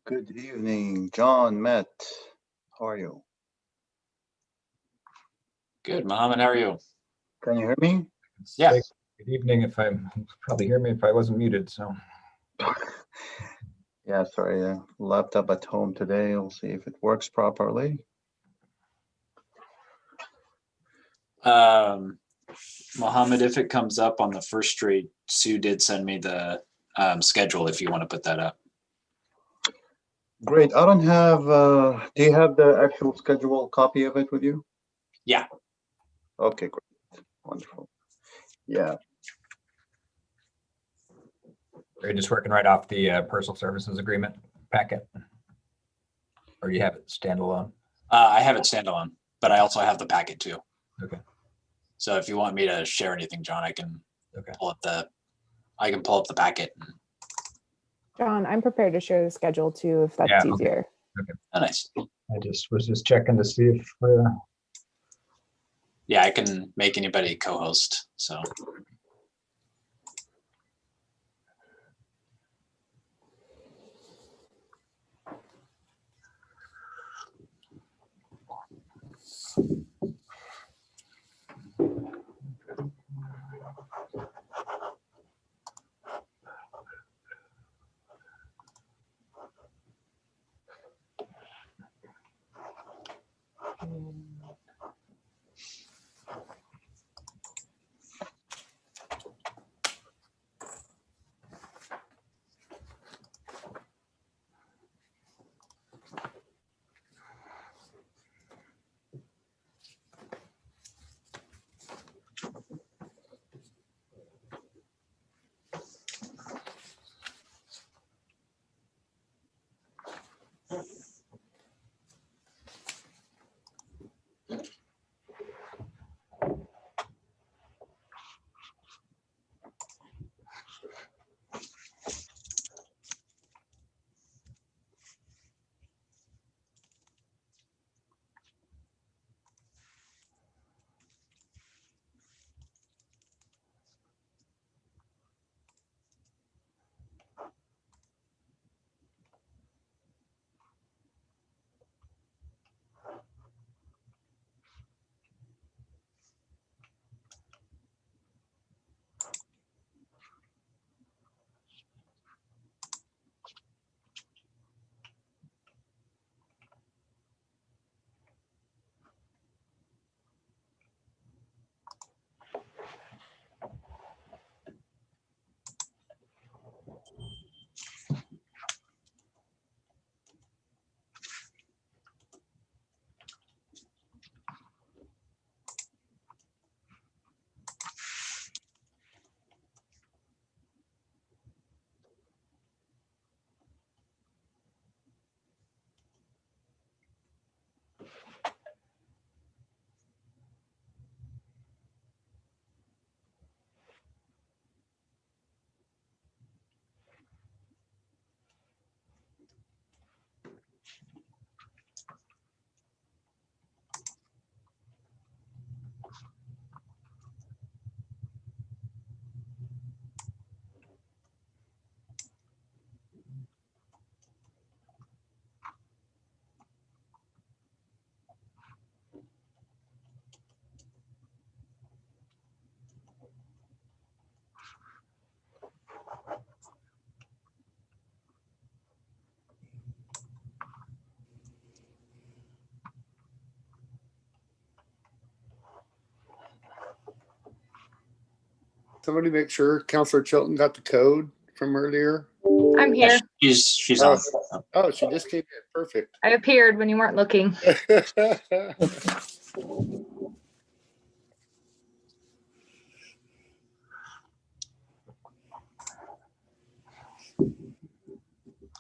Good evening, John, Matt. How are you? Good, Mohammed. How are you? Can you hear me? Yeah. Good evening. If I'm probably hear me if I wasn't muted. So Yeah, sorry, laptop at home today. We'll see if it works properly. Mohammed, if it comes up on the first street, Sue did send me the schedule if you want to put that up. Great. I don't have, do you have the actual schedule copy of it with you? Yeah. Okay, great. Wonderful. Yeah. are you just working right off the personal services agreement packet, or do you have it standalone? I have it standalone, but I also have the packet too. Okay. So if you want me to share anything, John, I can pull up the packet. John, I'm prepared to share the schedule too, if that's easier. Okay. Oh, nice. I was just checking to see if Yeah, I can make anybody co-host. So. Somebody make sure Counselor Chilton got the code from earlier. I'm here. Yeah, she's on. Oh, she just came in. Perfect. I appeared when you weren't looking.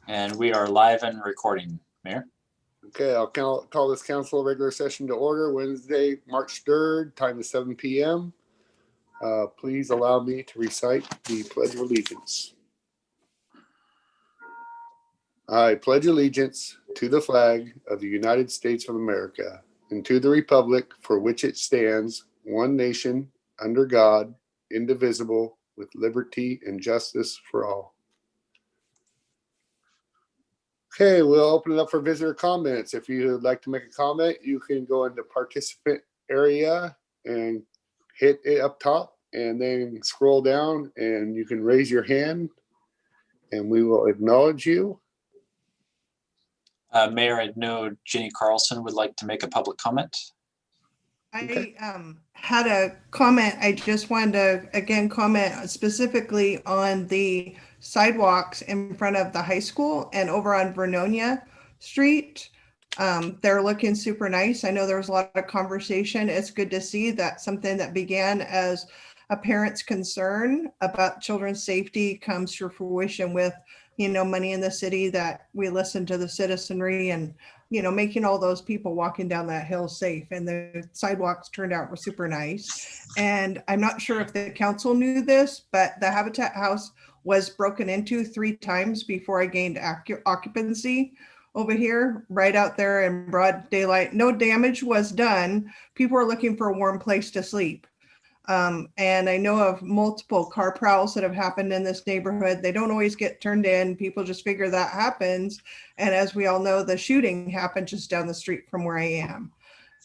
And we are live and recording, Mayor. Okay, I'll call this council regular session to order Wednesday, March 3rd, time is 7 p.m. Please allow me to recite the Pledge of Allegiance. I pledge allegiance to the flag of the United States of America and to the republic for which it stands, one nation, under God, indivisible, with liberty and justice for all. Okay, we'll open it up for visitor comments. If you would like to make a comment, you can go into participant area and hit it up top and then scroll down and you can raise your hand and we will acknowledge you. Mayor, I know Jenny Carlson would like to make a public comment. Okay. I had a comment. I just wanted to again comment specifically on the sidewalks in front of the high school and over on Vernonia Street. They're looking super nice. I know there was a lot of conversation. It's good to see that something that began as a parent's concern about children's safety comes to fruition with, you know, money in the city, that we listen to the citizenry and, you know, making all those people walking down that hill safe. And the sidewalks turned out were super nice. And I'm not sure if the council knew this, but the Habitat House was broken into 3 times before I gained occupancy over here, right out there in broad daylight. No damage was done. People are looking for a warm place to sleep. And I know of multiple car prowls that have happened in this neighborhood. They don't always get turned in. People just figure that happens. And as we all know, the shooting happened just down the street from where I am.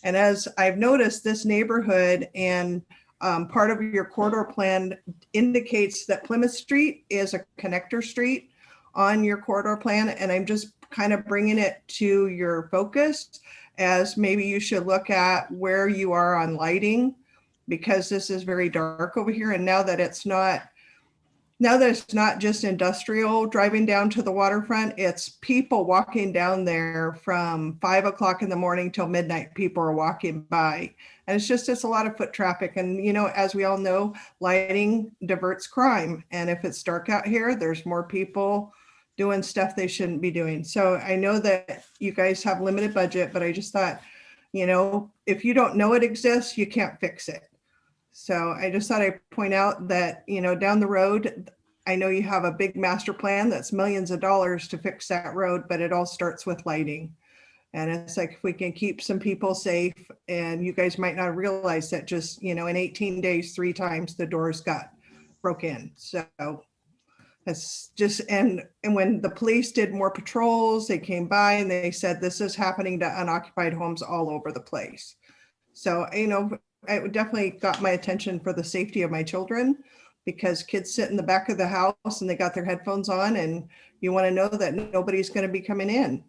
And as I've noticed, this neighborhood and part of your corridor plan indicates that Plymouth Street is a connector street on your corridor plan. And I'm just kind of bringing it to your focus as maybe you should look at where you are on lighting, because this is very dark over here. And now that it's not just industrial driving down to the waterfront, it's people walking down there from 5 o'clock in the morning till midnight. People are walking by, and it's a lot of foot traffic. And, you know, as we all know, lighting diverts crime. And if it's dark out here, there's more people doing stuff they shouldn't be doing. So I know that you guys have limited budget, but I just thought, you know, if you don't know it exists, you can't fix it. So I just thought I'd point out that, you know, down the road, I know you have a big master plan that's millions of dollars to fix that road, but it all starts with lighting. And it's like, if we can keep some people safe, and you guys might not realize that just, you know, in 18 days, 3 times the doors got broke in. So it's just, and when the police did more patrols, they came by and they said, this is happening to unoccupied homes all over the place. So, you know, it definitely got my attention for the safety of my children, because kids sit in the back of the house and they got their headphones on, and you want to know that nobody's going to be coming in.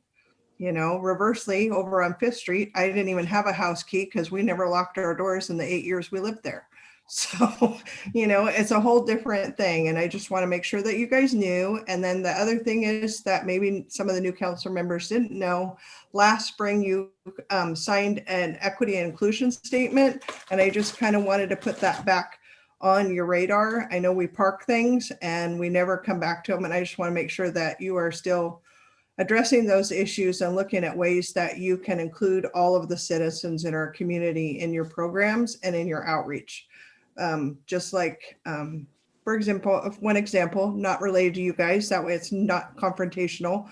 You know, reversely, over on 5th Street, I didn't even have a house key because we never locked our doors in the 8 years we lived there. So, you know, it's a whole different thing. And I just want to make sure that you guys knew. And then the other thing is that maybe some of the new council members didn't know, last spring you signed an equity and inclusion statement. And I just kind of wanted to put that back on your radar. I know we park things and we never come back to them. And I just want to make sure that you are still addressing those issues and looking at ways that you can include all of the citizens in our community in your programs and in your outreach. Just like, for example, one example, not related to you guys, that way it's not confrontational,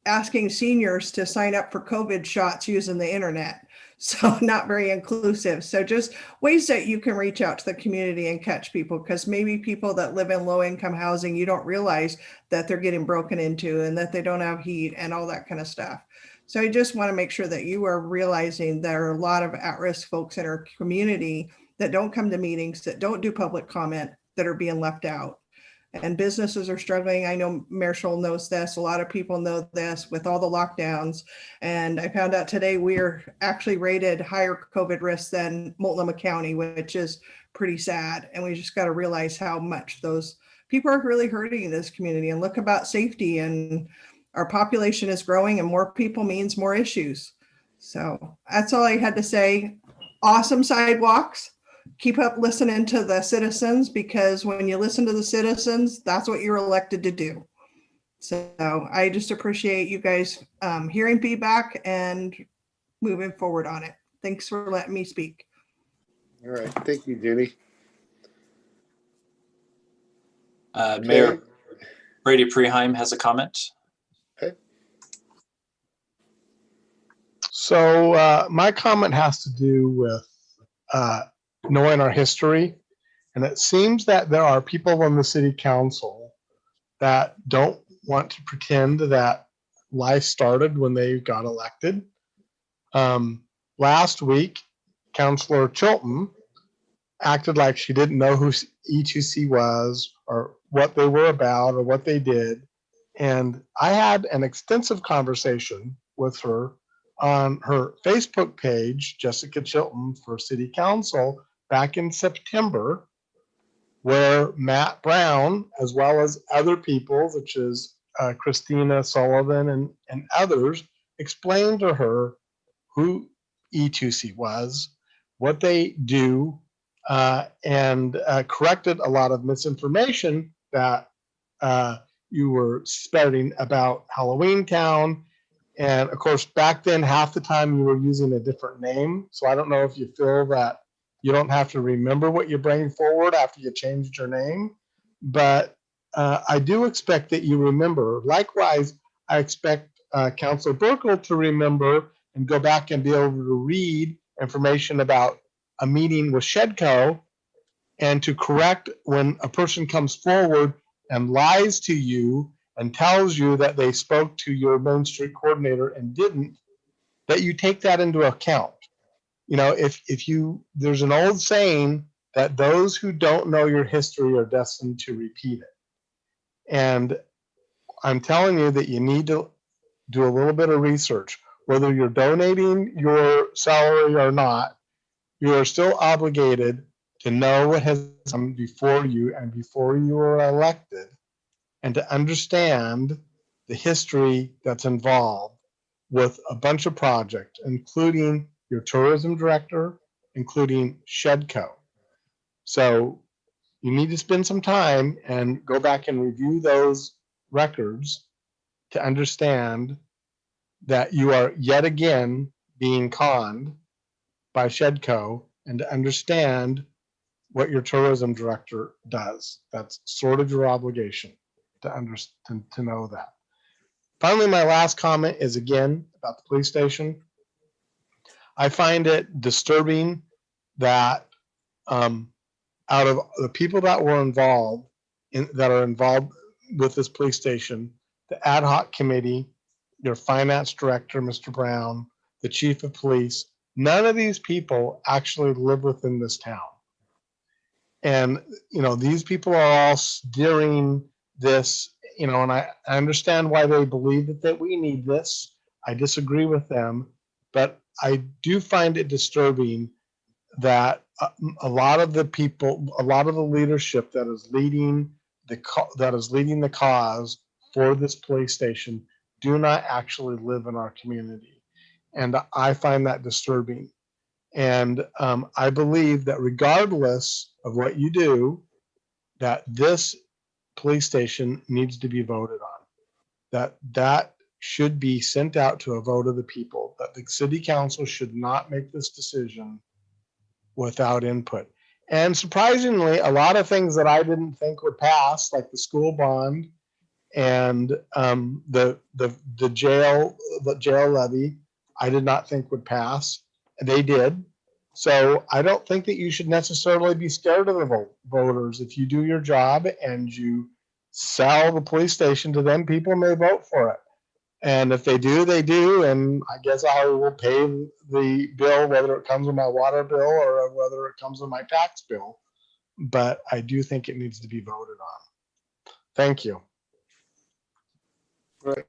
asking seniors to sign up for COVID shots using the internet. So not very inclusive. So just ways that you can reach out to the community and catch people, because maybe people that live in low income housing, you don't realize that they're getting broken into and that they don't have heat and all that kind of stuff. So I just want to make sure that you are realizing there are a lot of at-risk folks in our community that don't come to meetings, that don't do public comment, that are being left out. And businesses are struggling. I know Marshall knows this. A lot of people know this with all the lockdowns. And I found out today we're actually rated higher COVID risk than Multnomah County, which is pretty sad. And we just got to realize how much those people are really hurting in this community, and look about safety. And our population is growing, and more people means more issues. So that's all I had to say. Awesome sidewalks. Keep up listening to the citizens, because when you listen to the citizens, that's what you're elected to do. So I just appreciate you guys hearing feedback and moving forward on it. Thanks for letting me speak. All right. Thank you, Jenny. Mayor Brady Preheim has a comment. Okay. So my comment has to do with knowing our history. And it seems that there are people on the city council that don't want to pretend that life started when they got elected. Last week, Councillor Chilton acted like she didn't know who E2C was or what they were about or what they did. And I had an extensive conversation with her on her Facebook page, Jessica Chilton for City Council, back in September, where Matt Brown, as well as other people, such as Christina Sullivan and others, explained to her who E2C was, what they do, and corrected a lot of misinformation that you were spreading about Halloween Town. And of course, back then, half the time you were using a different name. So I don't know if you feel that you don't have to remember what you're bringing forward after you changed your name. But I do expect that you remember. Likewise, I expect Councilor Burkle to remember and go back and be able to read information about a meeting with Shedco and to correct when a person comes forward and lies to you and tells you that they spoke to your Main Street coordinator and didn't, that you take that into account. You know, if you, there's an old saying that those who don't know your history are destined to repeat it. And I'm telling you that you need to do a little bit of research. Whether you're donating your salary or not, you are still obligated to know what has come before you and before you were elected, and to understand the history that's involved with a bunch of projects, including your tourism director, including Shedco. So you need to spend some time and go back and review those records to understand that you are yet again being conned by Shedco, and to understand what your tourism director does. That's sort of your obligation to understand, to know that. Finally, my last comment is again about the police station. I find it disturbing that out of the people that were involved that are involved with this police station, the ad hoc committee, your finance director, Mr. Brown, the chief of police, none of these people actually live within this town. And, you know, these people are all steering this, you know, and I understand why they believe that we need this. I disagree with them, but I do find it disturbing that a lot of the people, a lot of the leadership that is leading the cause for this police station do not actually live in our community. And I find that disturbing. And I believe that regardless of what you do, that this police station needs to be voted on. That should be sent out to a vote of the people, that the city council should not make this decision without input. And surprisingly, a lot of things that I didn't think would pass, like the school bond and the jail levy, I did not think would pass. They did. So I don't think that you should necessarily be scared of the voters. If you do your job and you sell the police station to them, people may vote for it. And if they do, they do. And I guess I will pay the bill, whether it comes with my water bill or whether it comes with my tax bill. But I do think it needs to be voted on. Thank you. Right.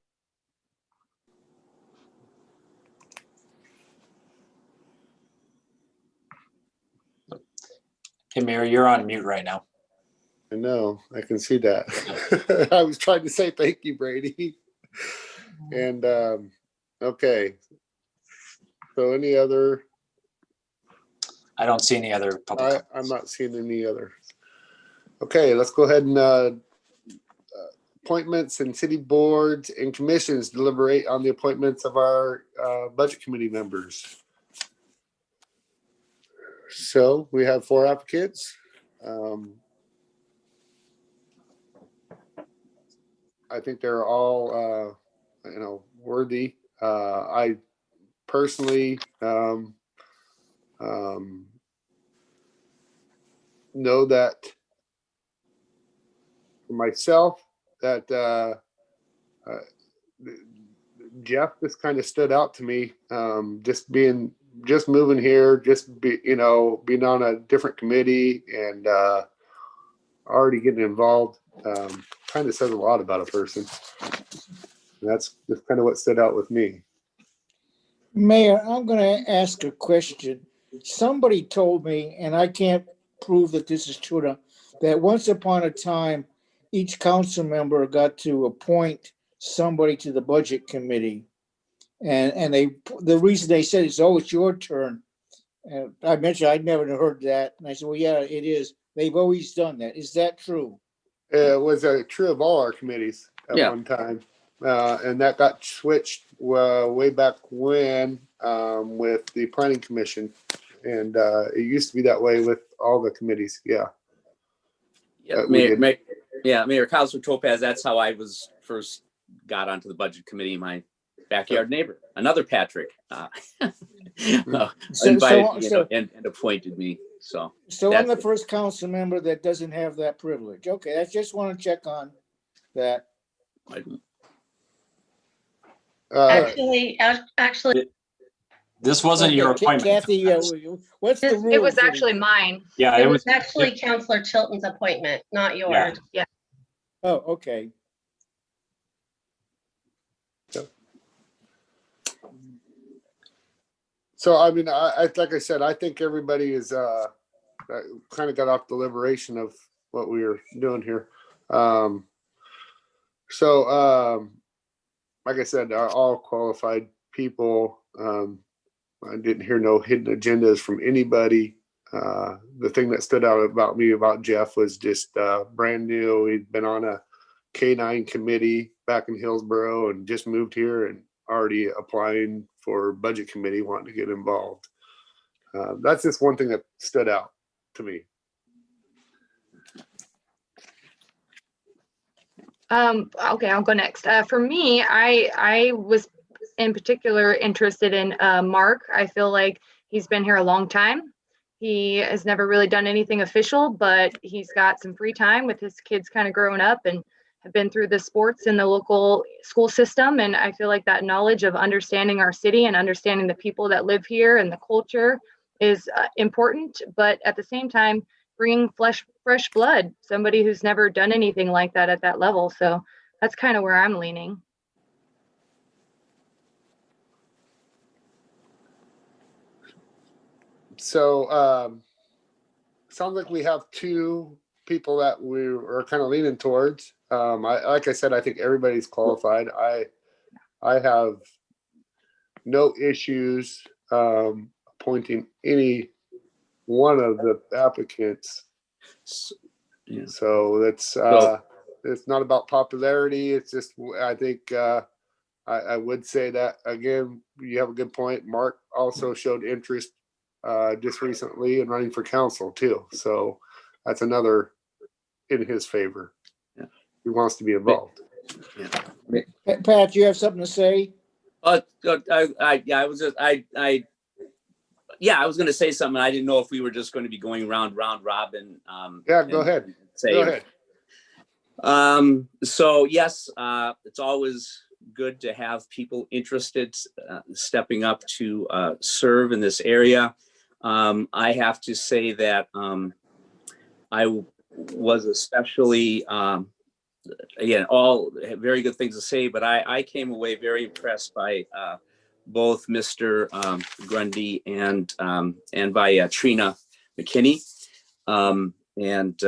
Hey, Mayor, you're on mute right now. I know, I can see that. I was trying to say thank you, Brady. And okay. So any other? I don't see any other public. I'm not seeing any other. Okay, let's go ahead and appointments and city boards and commissions deliberate on the appointments of our budget committee members. So we have 4 applicants. I think they're all, worthy. I personally know that for myself that Jeff just kind of stood out to me. Just moving here, being on a different committee and already getting involved, kind of says a lot about a person. And that's just kind of what stood out with me. Mayor, I'm going to ask a question. Somebody told me, and I can't prove that this is true, that once upon a time, each council member got to appoint somebody to the budget committee. And the reason they said is, oh, it's your turn. And I mentioned I'd never heard that. And I said, well, yeah, it is. They've always done that. Is that true? It was true of all our committees at one time. And that got switched way back when with the planning commission. And it used to be that way with all the committees. Yeah. Yeah, Mayor Councilor Topaz, that's how I was first got onto the budget committee. My backyard neighbor, another Patrick, invited me and appointed me. So I'm the first council member that doesn't have that privilege. Okay, I just want to check on that. Actually, This wasn't your appointment. Kathy, what's the rule? It was actually mine. Yeah, it was actually Councilor Chilton's appointment, not yours. Yeah. Oh, okay. So, I mean, like I said, I think everybody is kind of got off the liberation of what we were doing here. Like I said, all qualified people. I didn't hear no hidden agendas from anybody. The thing that stood out about Jeff was just brand new. He'd been on a K-9 committee back in Hillsborough and just moved here and already applying for budget committee, wanting to get involved. That's just one thing that stood out to me. Okay, I'll go next. For me, I was in particular interested in Mark. I feel like he's been here a long time. He has never really done anything official, but he's got some free time with his kids kind of growing up and have been through the sports in the local school system. And I feel like that knowledge of understanding our city and understanding the people that live here and the culture is important. But at the same time, bringing fresh blood, somebody who's never done anything like that at that level. So that's kind of where I'm leaning. So sounds like we have two people that we are kind of leaning towards. Like I said, I think everybody's qualified. I have no issues appointing any one of the applicants. Yeah. So that's it's not about popularity. It's just I think I would say that again. You have a good point. Mark also showed interest just recently in running for council too. So that's another in his favor. Yeah. He wants to be involved. Yeah. Pat, you have something to say? I was going to say something. I didn't know if we were just going to be going round robin. Go ahead. Go ahead. So yes, it's always good to have people interested stepping up to serve in this area. I have to say that I was especially, again, all very good things to say, but I came away very impressed by both Mr. Grundy and by Trina McKinney. And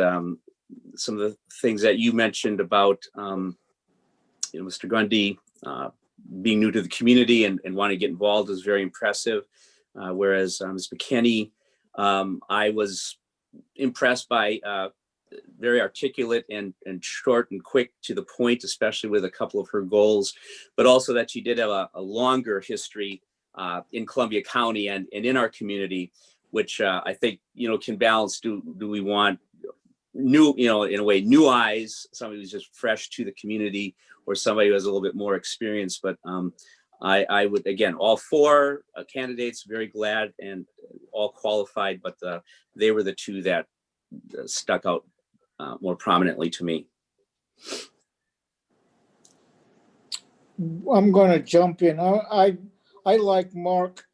some of the things that you mentioned about, Mr. Grundy being new to the community and wanting to get involved is very impressive. Whereas Ms. McKinney, I was impressed by very articulate and short and quick to the point, especially with a couple of her goals, but also that she did have a longer history in Columbia County and in our community, which I think, can balance. Do we want new, in a way, new eyes, somebody who's just fresh to the community, or somebody who has a little bit more experience? But I would, again, all four candidates, very glad and all qualified, but they were the two that stuck out more prominently to me. I'm going to jump in. I like Mark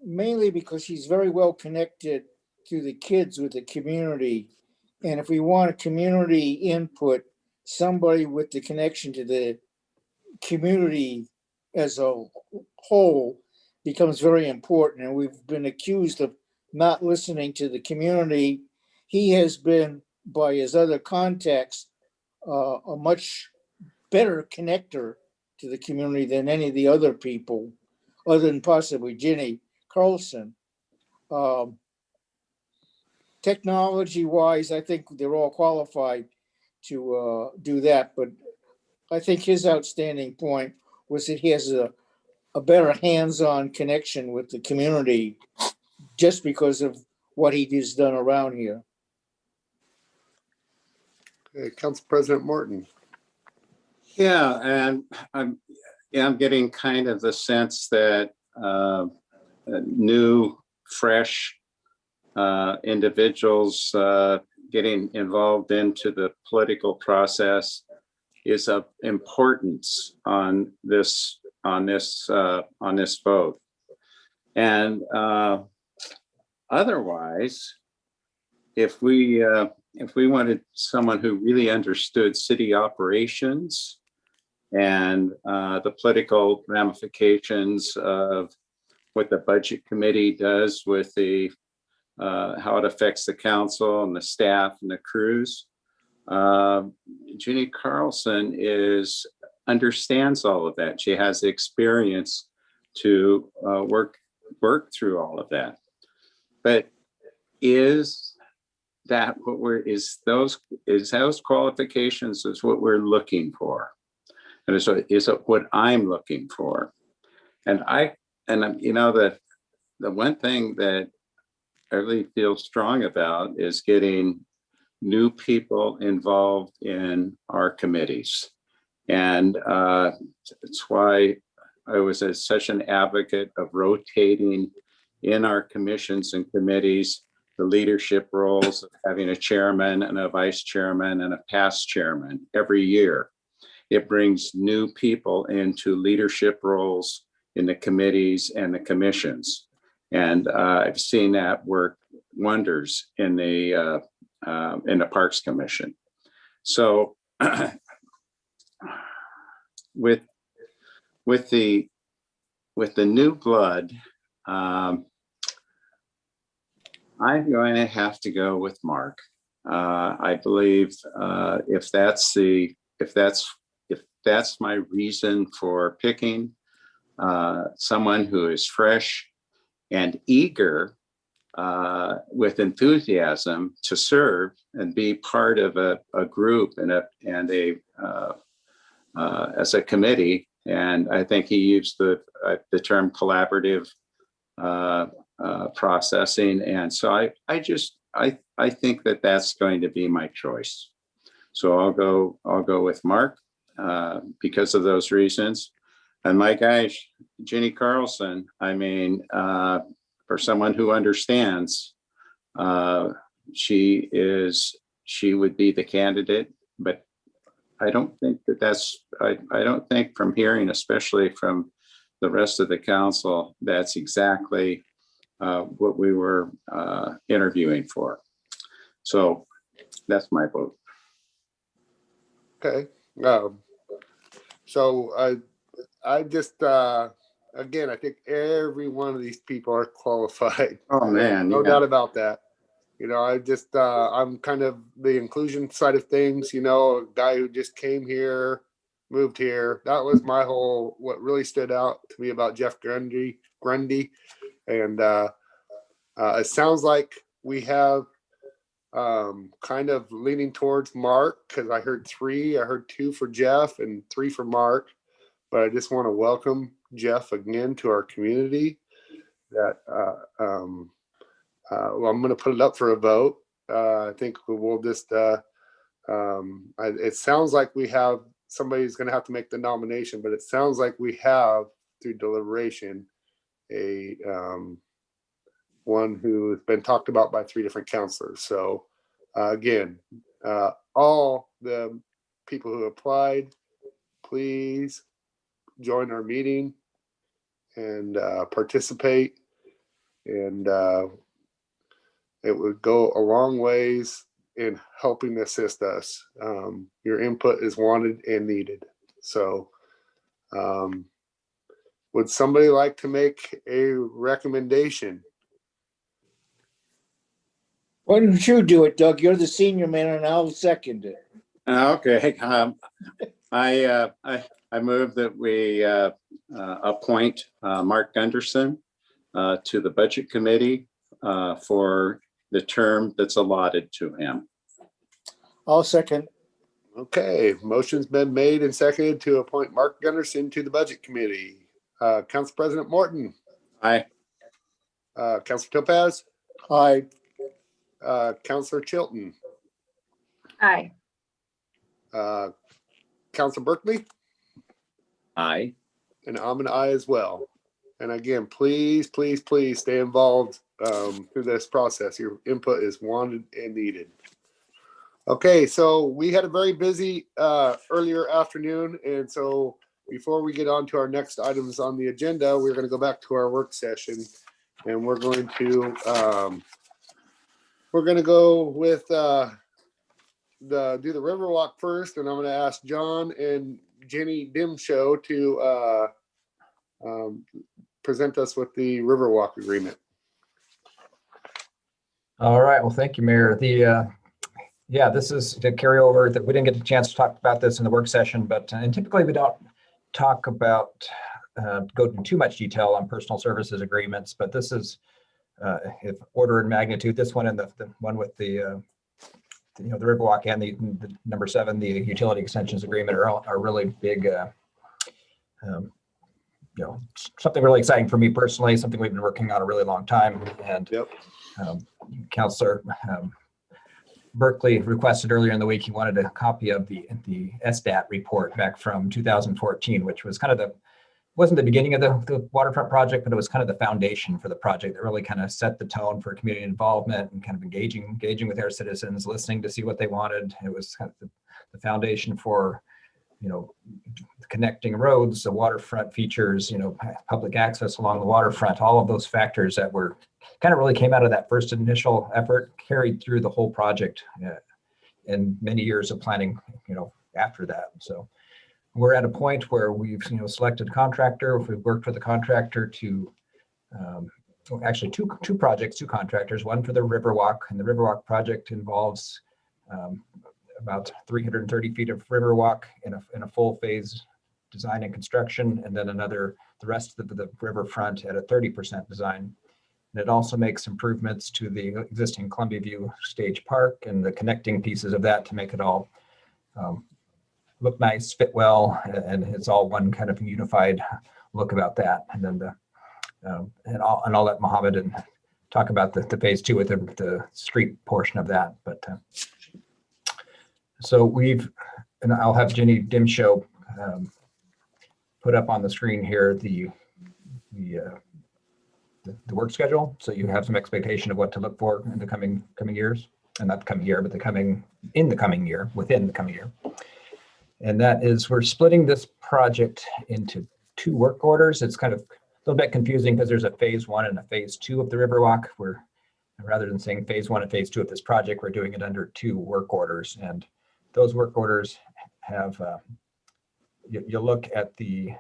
mainly because he's very well connected to the kids with the community. And if we want a community input, somebody with the connection to the community as a whole becomes very important. And we've been accused of not listening to the community. He has been, by his other contacts, a much better connector to the community than any of the other people, other than possibly Jenny Carlson. Technology-wise, I think they're all qualified to do that, but I think his outstanding point was that he has a better hands-on connection with the community just because of what he has done around here. Okay, Council President Morton. Yeah, and I'm getting kind of the sense that new, fresh individuals getting involved into the political process is of importance on this vote. And otherwise, if we wanted someone who really understood city operations and the political ramifications of what the budget committee does with the how it affects the council and the staff and the crews, Jenny Carlson understands all of that. She has the experience to work through all of that. But is those qualifications is what we're looking for? And is it what I'm looking for? And the one thing that I really feel strong about is getting new people involved in our committees. And it's why I was such an advocate of rotating in our commissions and committees the leadership roles of having a chairman and a vice chairman and a past chairman every year. It brings new people into leadership roles in the committees and the commissions. And I've seen that work wonders in the Parks Commission. So with the new blood, I'm going to have to go with Mark. I believe if that's my reason for picking someone who is fresh and eager with enthusiasm to serve and be part of a group and as a committee. And I think he used the term collaborative processing. And so I think that's going to be my choice. So I'll go with Mark because of those reasons. And my gosh, Jenny Carlson, I mean, for someone who understands, she would be the candidate, but I don't think I don't think from hearing, especially from the rest of the council, that's exactly what we were interviewing for. So that's my vote. Okay. So I just again, I think every one of these people are qualified. Oh man, no yeah. doubt about that. I'm kind of the inclusion side of things. A guy who just came here, moved here. That was what really stood out to me about Jeff Grundy. And it sounds like we have kind of leaning towards Mark, because I heard 2 for Jeff and 3 for Mark. But I just want to welcome Jeff again to our community. I'm going to put it up for a vote. I think we'll just, it sounds like we have, somebody's going to have to make the nomination, but it sounds like we have, through deliberation, a one who's been talked about by 3 different counselors. So again, all the people who applied, please join our meeting and participate. And it would go a long ways in helping assist us. Your input is wanted and needed. So would somebody like to make a recommendation? Why don't you do it, Doug? You're the senior man, and I'll second it. Okay. I move that we appoint Mark Gunderson to the Budget Committee for the term that's allotted to him. I'll second. Okay, motion's been made and seconded to appoint Mark Gunderson to the Budget Committee. Council President Morton, Aye. Councilor Topaz, Aye. Councilor Chilton, Aye. Councilor Berkeley, Aye. and I'm an aye as well. And again, please, please, please stay involved through this process. Your input is wanted and needed. Okay, so we had a very busy earlier afternoon, and so before we get on to our next items on the agenda, we're going to go back to our work session, and we're going to go with do the Riverwalk first, and I'm going to ask John and Jenny Dimshow to present us with the Riverwalk agreement. All right. Well, thank you, Mayor. Yeah, this is to carry over that we didn't get a chance to talk about this in the work session, but and typically we don't talk about go into too much detail on personal services agreements, but this is if order and magnitude. This one and the one with the the Riverwalk and the number 7, the utility extensions agreement are really big. Something really exciting for me personally. Something we've been working on a really long time, and yep. Councilor Berkeley requested earlier in the week he wanted a copy of the SDAT report back from 2014, which was kind of wasn't the beginning of the waterfront project, but it was kind of the foundation for the project that really kind of set the tone for community involvement and kind of engaging with our citizens, listening to see what they wanted. It was kind of the foundation for connecting roads, the waterfront features, public access along the waterfront, all of those factors that were kind of really came out of that first initial effort, carried through the whole project and many years of planning, after that. So we're at a point where we've, selected a contractor. We've worked with the contractor to actually two projects, two contractors, one for the Riverwalk, and the Riverwalk project involves about 330 feet of Riverwalk in a full phase design and construction, and then the rest of the riverfront at a 30% design. And it also makes improvements to the existing Columbia View Stage Park and the connecting pieces of that to make it all look nice, fit well, and it's all one kind of unified look about that. And then I'll let Mohammed talk about the phase 2 with the street portion of that. But so and I'll have Jenny Dimshow put up on the screen here the work schedule, so you have some expectation of what to look for in the coming years, and not the coming year, but within the coming year. And that is, we're splitting this project into 2 work orders. It's kind of a little bit confusing because there's a phase 1 and a phase 2 of the Riverwalk. Rather than saying phase 1 and phase 2 of this project, we're doing it under 2 work orders. And those work orders have, you look at the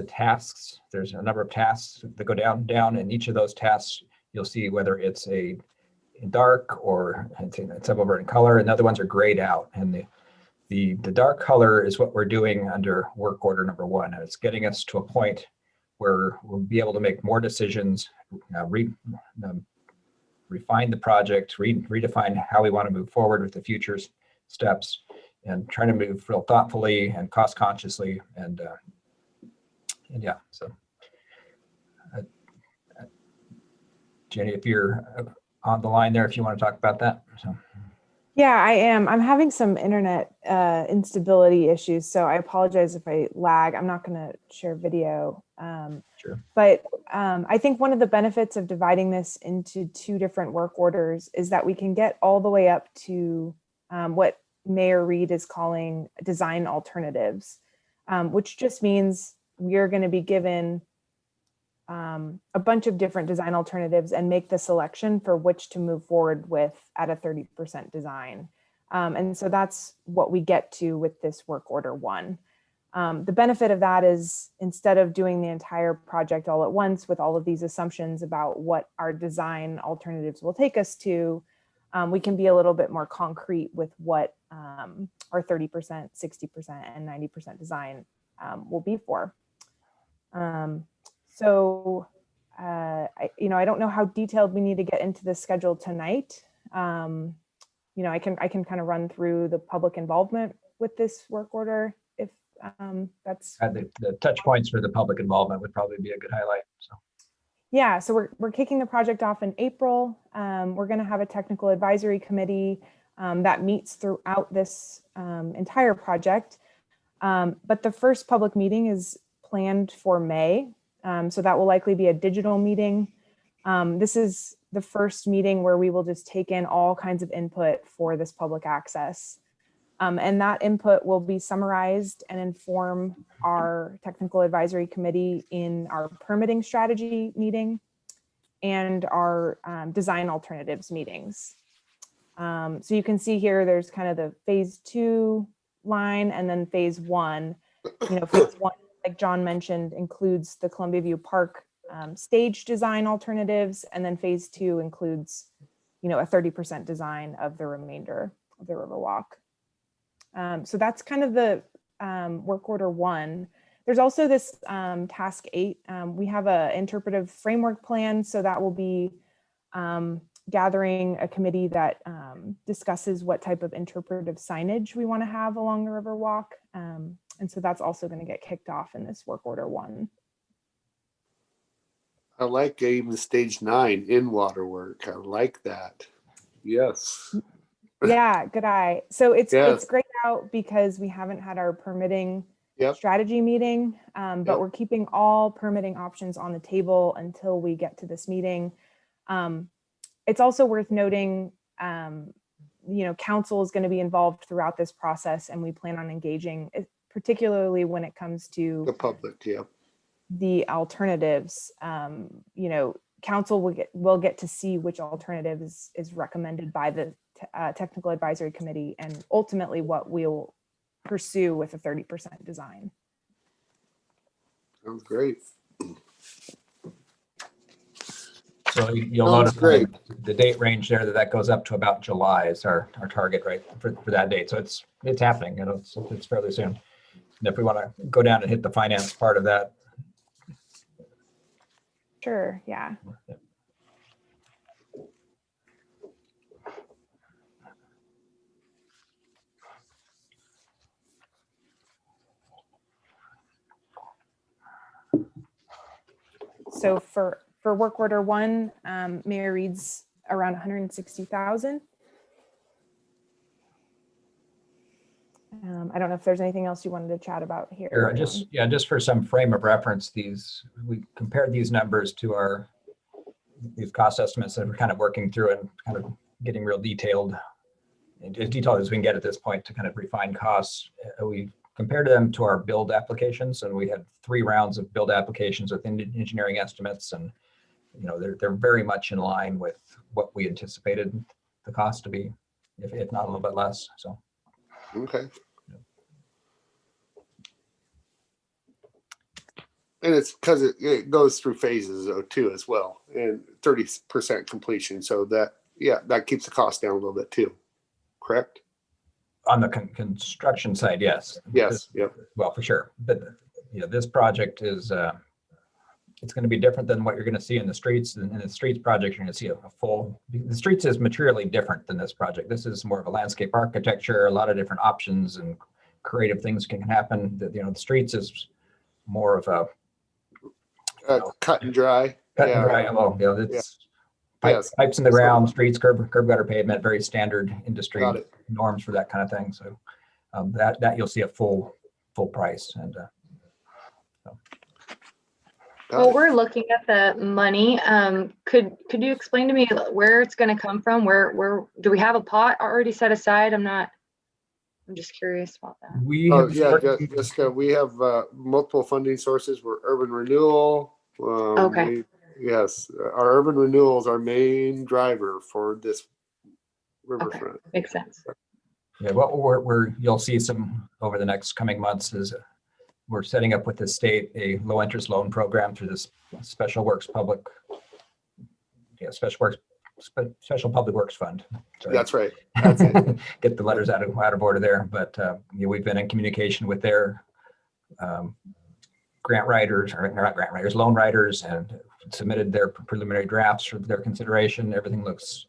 tasks. There's a number of tasks that go down, and each of those tasks, you'll see whether it's in dark or some of it in color, and the other ones are grayed out. And the dark color is what we're doing under work order number 1, and it's getting us to a point where we'll be able to make more decisions, refine the project, redefine how we want to move forward with the future steps, and trying to move real thoughtfully and cost consciously. And yeah, so Jenny, if you're on the line there, if you want to talk about that. So. Yeah, I am. I'm having some internet instability issues, so I apologize if I lag. I'm not going to share video. Sure. But I think one of the benefits of dividing this into 2 different work orders is that we can get all the way up to what Mayor Reed is calling design alternatives. which just means we're going to be given a bunch of different design alternatives and make the selection for which to move forward with at a 30% design. And so that's what we get to with this work order 1. The benefit of that is instead of doing the entire project all at once with all of these assumptions about what our design alternatives will take us to, we can be a little bit more concrete with what our 30%, 60%, and 90% design will be for. So, I don't know how detailed we need to get into the schedule tonight. I can kind of run through the public involvement with this work order if that's. The touch points for the public involvement would probably be a good highlight. So. Yeah, so we're kicking the project off in April. We're going to have a technical advisory committee that meets throughout this entire project. But the first public meeting is planned for May. So that will likely be a digital meeting. This is the first meeting where we will just take in all kinds of input for this public access. And that input will be summarized and inform our technical advisory committee in our permitting strategy meeting and our design alternatives meetings. So you can see here, there's kind of the phase 2 line and then phase 1. Phase 1, like John mentioned, includes the Columbia View Park stage design alternatives, and then phase 2 includes, a 30% design of the remainder of the Riverwalk. So that's kind of the work order 1. There's also this task 8. We have an interpretive framework plan, so that will be gathering a committee that discusses what type of interpretive signage we want to have along the Riverwalk. And so that's also going to get kicked off in this work order 1. I like even stage 9 in water work. I like that. Yes. Yeah, good eye. So it's grayed out because we haven't had our permitting strategy meeting, but we're keeping all permitting options on the table until we get to this meeting. It's also worth noting, council is going to be involved throughout this process, and we plan on engaging, particularly when it comes to the public, the alternatives. Council will get to see which alternative is recommended by the technical advisory committee, and ultimately what we'll pursue with a 30% design. Sounds great. So you'll notice the date range there that goes up to about July is our target, right, for that date. So it's happening. It's fairly soon. And if we want to go down and hit the finance part of that. Sure. Yeah. So for work order 1, Mayor Reed's around 160,000. I don't know if there's anything else you wanted to chat about here. Sure, just for some frame of reference, we compared these numbers to these cost estimates that we're kind of working through and kind of getting real detailed, as detailed as we can get at this point to kind of refine costs. We compared them to our build applications, and we had 3 rounds of build applications with engineering estimates, and they're very much in line with what we anticipated the cost to be, if not a little bit less. So. Okay. And it's because it goes through phases though too as well, and 30% completion. So that keeps the cost down a little bit too. Correct? On the construction side, yes. Yes. Yep. Well, for sure. But this project is it's going to be different than what you're going to see in the streets. In the streets project, you're going to see the streets is materially different than this project. This is more of a landscape architecture, a lot of different options and creative things can happen. The streets is more of a cut and dry. Cut and dry. Well, it's pipes in the ground, streets, curb gutter pavement, very standard industry norms for that kind of thing. So that you'll see a full price. And well, we're looking at the money. Could you explain to me where it's going to come from? Where do we have a pot already set aside? I'm not I'm just curious about that. We Oh, have yeah, worked- Jessica, we have multiple funding sources. We're urban renewal. Okay. Yes, our urban renewal is our main driver for this riverfront. Makes sense. Yeah, what you'll see some over the next coming months is we're setting up with the state a low interest loan program through this special public works fund. Sorry. That's right. That's it. Get the letters out of order there, but we've been in communication with their grant writers, or not grant writers, loan writers, and submitted their preliminary drafts for their consideration. Everything looks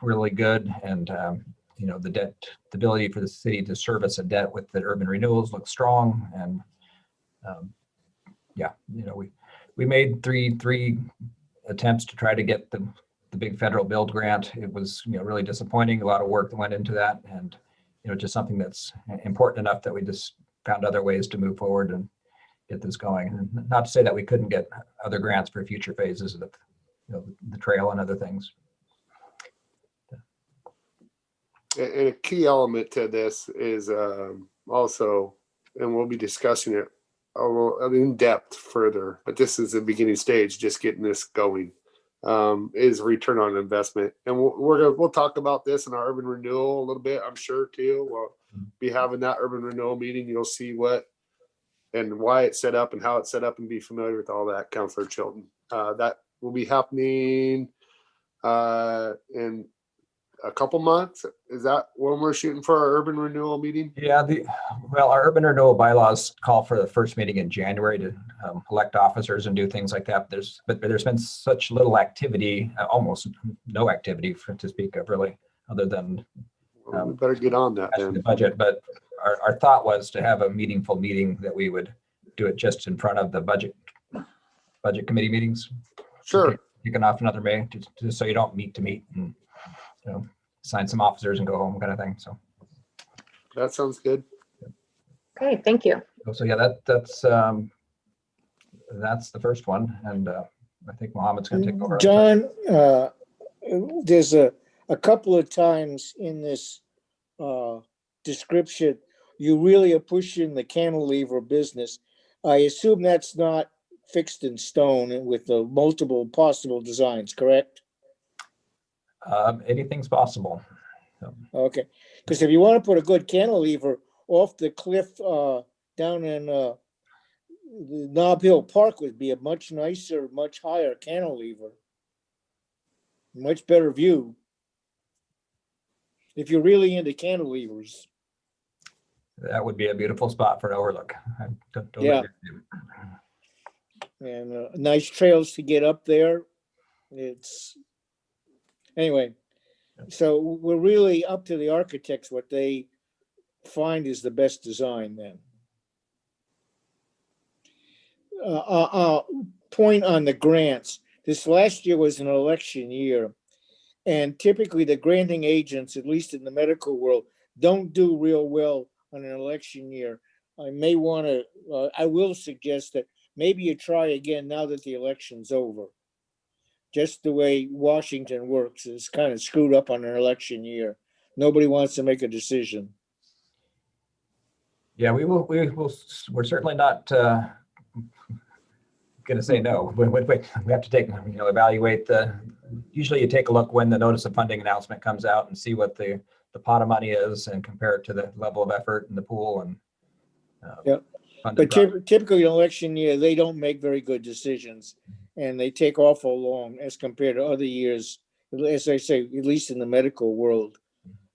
really good, and the ability for the city to service a debt with the urban renewals looks strong. And we made three attempts to try to get the big federal build grant. It was really disappointing. A lot of work that went into that, and just something that's important enough that we just found other ways to move forward and get this going. And not to say that we couldn't get other grants for future phases of the trail and other things. And a key element to this is also, and we'll be discussing it in depth further, but this is the beginning stage, just getting this going, is return on investment. And we'll talk about this in our urban renewal a little bit, I'm sure too. We'll be having that urban renewal meeting. You'll see what and why it's set up and how it's set up and be familiar with all that, Councilor Chilton. That will be happening in a couple months. Is that when we're shooting for our urban renewal meeting? Yeah, our urban renewal bylaws call for the first meeting in January to elect officers and do things like that. But there's been such little activity, almost no activity to speak of, really, other than we better get on that then. The budget. But our thought was to have a meaningful meeting that we would do it just in front of the budget committee meetings. Sure. Kicking off another May, just so you don't meet to meet and sign some officers and go home, kind of thing. So that sounds good. Okay, thank you. So yeah, that's the first one, and I think Mohammed's going to take over. John, there's a couple of times in this description you really are pushing the cantilever business. I assume that's not fixed in stone with the multiple possible designs, correct? Anything's possible. So. Okay, because if you want to put a good cantilever off the cliff down in the Nob Hill Park, would be a much nicer, much higher cantilever. Much better view. If you're really into cantilevers. That would be a beautiful spot for an overlook. Yeah. And nice trails to get up there. Anyway, so we're really up to the architects what they find is the best design then. Point on the grants. This last year was an election year, and typically the granting agents, at least in the medical world, don't do real well on an election year. I will suggest that maybe you try again now that the election's over. Just the way Washington works is kind of screwed up on an election year. Nobody wants to make a decision. Yeah, we're certainly not going to say no. We have to evaluate usually you take a look when the notice of funding announcement comes out and see what the pot of money is and compare it to the level of effort in the pool. And but typically election year, they don't make very good decisions. And they take awful long as compared to other years, as I say, at least in the medical world.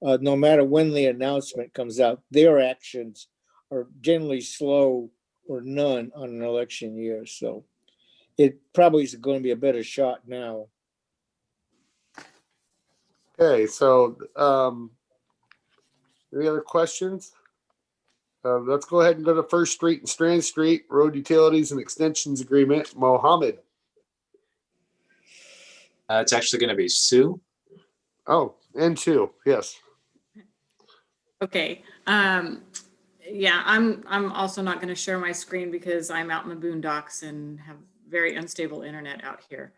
No matter when the announcement comes out, their actions are generally slow or none on an election year. So it probably is going to be a better shot now. Okay, so any other questions? Let's go ahead and go to First Street and Strand Street, road utilities and extensions agreement. Mohammed. It's actually going to be Sue. Oh, and Sue, yes. Okay. Yeah, I'm also not going to share my screen because I'm out in the boondocks and have very unstable internet out here.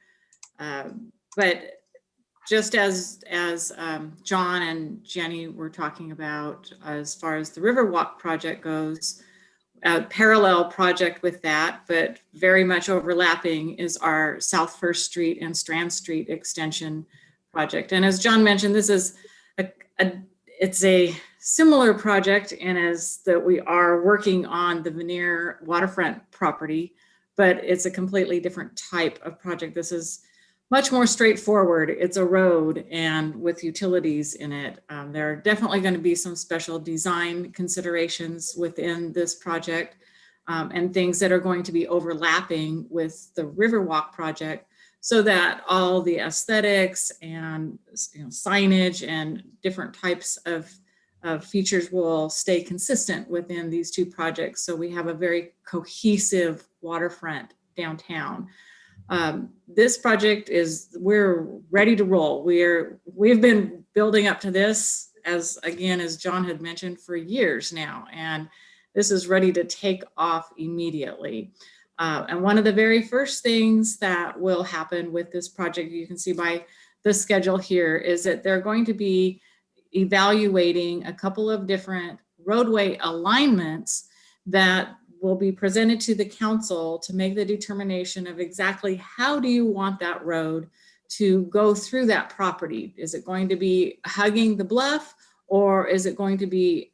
But just as John and Jenny were talking about, as far as the Riverwalk project goes, a parallel project with that, but very much overlapping, is our South First Street and Strand Street extension project. And as John mentioned, this is it's a similar project in as that we are working on the Veneer waterfront property, but it's a completely different type of project. This is much more straightforward. It's a road and with utilities in it. There are definitely going to be some special design considerations within this project, and things that are going to be overlapping with the Riverwalk project, so that all the aesthetics and signage and different types of features will stay consistent within these two projects. So we have a very cohesive waterfront downtown. This project we're ready to roll. We've been building up to this, as John had mentioned, for years now, and this is ready to take off immediately. And one of the very first things that will happen with this project, you can see by the schedule here, is that they're going to be evaluating a couple of different roadway alignments that will be presented to the council to make the determination of exactly how do you want that road to go through that property. Is it going to be hugging the bluff, or is it going to be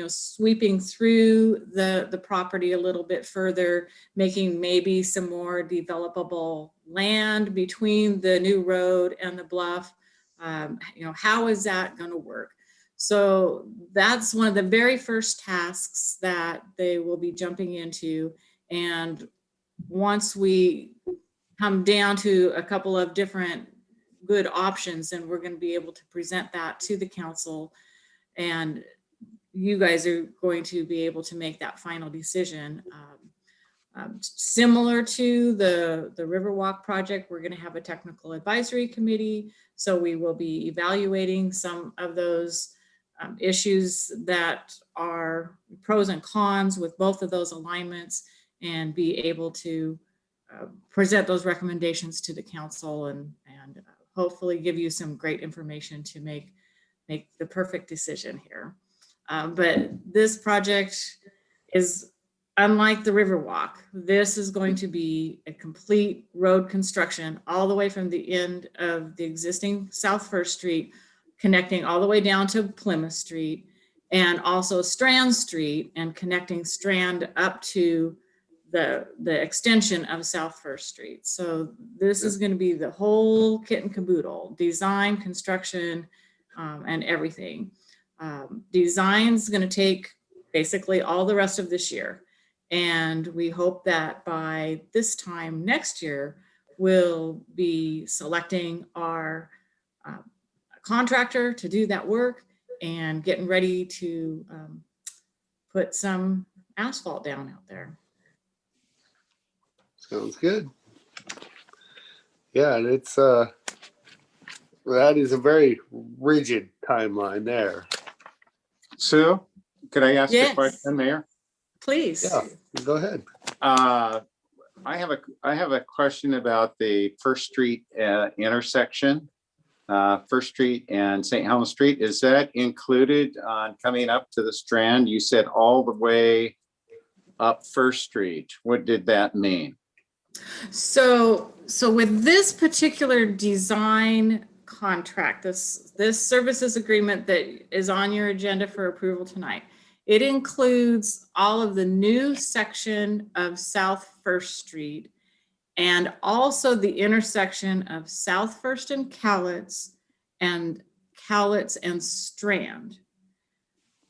sweeping through the property a little bit further, making maybe some more developable land between the new road and the bluff? How is that going to work? So that's one of the very first tasks that they will be jumping into. And once we come down to a couple of different good options, then we're going to be able to present that to the council, and you guys are going to be able to make that final decision. Similar to the Riverwalk project, we're going to have a technical advisory committee. So we will be evaluating some of those issues that are pros and cons with both of those alignments, and be able to present those recommendations to the council, and hopefully give you some great information to make the perfect decision here. But this project is unlike the Riverwalk. This is going to be a complete road construction all the way from the end of the existing South First Street, connecting all the way down to Plymouth Street, and also Strand Street, and connecting Strand up to the extension of South First Street. So this is going to be the whole kit and caboodle: design, construction, and everything. Design's going to take basically all the rest of this year. And we hope that by this time next year, we'll be selecting our contractor to do that work and getting ready to put some asphalt down out there. Sounds good. Yeah, and it's that is a very rigid timeline there. Sue, could I ask Yes. a question, Mayor? Please. Yeah, go ahead. I have a question about the First Street intersection, First Street and St. Helens Street. Is that included on coming up to the Strand? You said all the way up First Street. What did that mean? So with this particular design contract, this services agreement that is on your agenda for approval tonight, it includes all of the new section of South First Street, and also the intersection of South First and Cowlitz and Strand.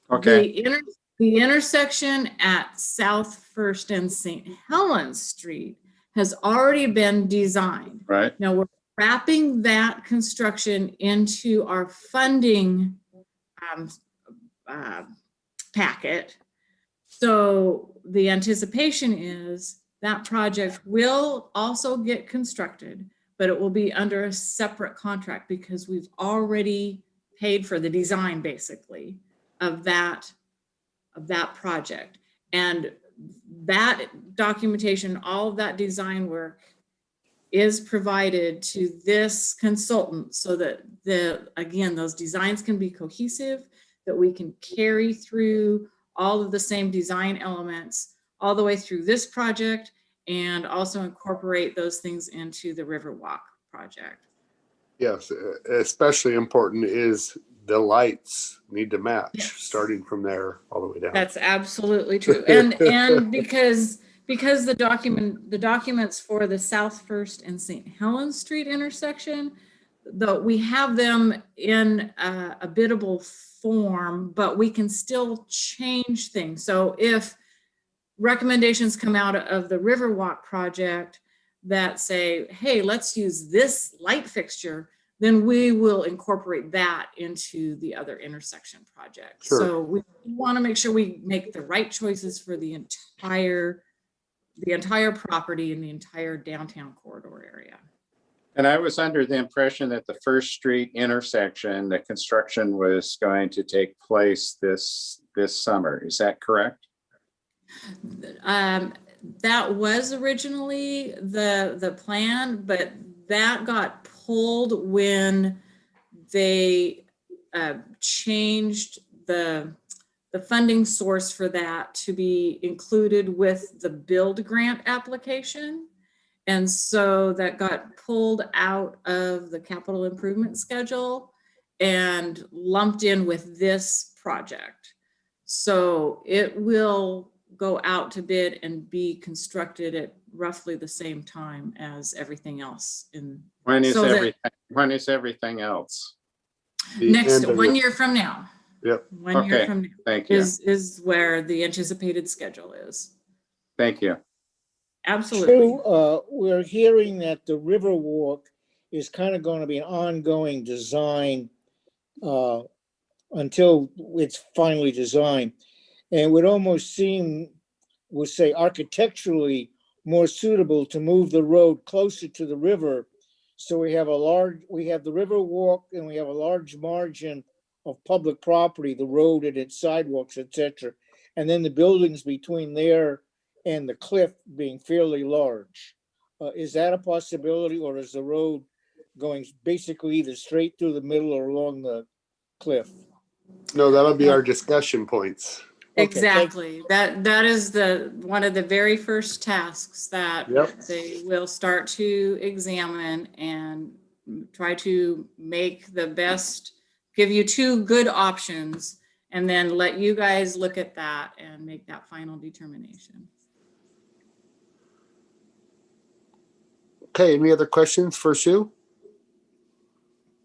Okay. The intersection at South First and St. Helens Street has already been designed. Right. Now we're wrapping that construction into our funding packet. So the anticipation is that project will also get constructed, but it will be under a separate contract, because we've already paid for the design basically of that project. And that documentation, all of that design work is provided to this consultant so that again, those designs can be cohesive, that we can carry through all of the same design elements all the way through this project, and also incorporate those things into the Riverwalk project. Yes, especially important is the lights need to match, Yes. starting from there all the way down. That's absolutely true. And because the documents for the South First and St. Helens Street intersection, though we have them in a biddable form, but we can still change things. So if recommendations come out of the Riverwalk project that say, hey, let's use this light fixture, then we will incorporate that into the other intersection project. Sure. So we want to make sure we make the right choices for the entire property and the entire downtown corridor area. And I was under the impression that the First Street intersection, the construction was going to take place this summer. Is that correct? That was originally the plan, but that got pulled when they changed the funding source for that to be included with the build grant application. And so that got pulled out of the capital improvement schedule and lumped in with this project. So it will go out to bid and be constructed at roughly the same time as everything else. When is everything else? Next, 1 year from now. Yep. 1 year from now. Thank you. Is where the anticipated schedule is. Thank you. Absolutely. So we're hearing that the Riverwalk is kind of going to be an ongoing design until it's finally designed. And it would almost seem, would say architecturally more suitable to move the road closer to the river. So we have the Riverwalk, and we have a large margin of public property, the road and its sidewalks, etc. And then the buildings between there and the cliff being fairly large. Is that a possibility, or is the road going basically either straight through the middle or along the cliff? No, that'll be our discussion points. Exactly. That is one of the very first tasks that they will start to examine and try to make the best, give you two good options, and then let you guys look at that and make that final determination. Okay, any other questions for Sue?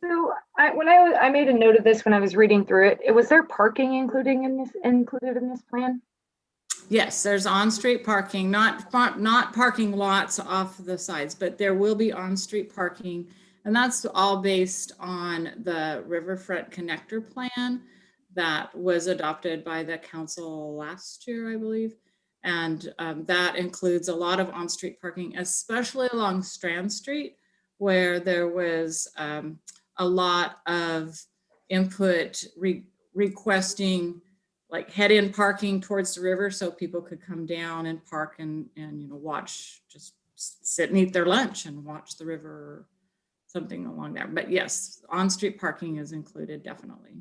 So I made a note of this when I was reading through it. Was there parking included in this plan? Yes, there's on-street parking, not parking lots off the sides, but there will be on-street parking. And that's all based on the Riverfront Connector Plan that was adopted by the council last year, I believe. And that includes a lot of on-street parking, especially along Strand Street, where there was a lot of input requesting like head-in parking towards the river so people could come down and park and watch, just sit and eat their lunch and watch the river or something along there. But yes, on-street parking is included, definitely.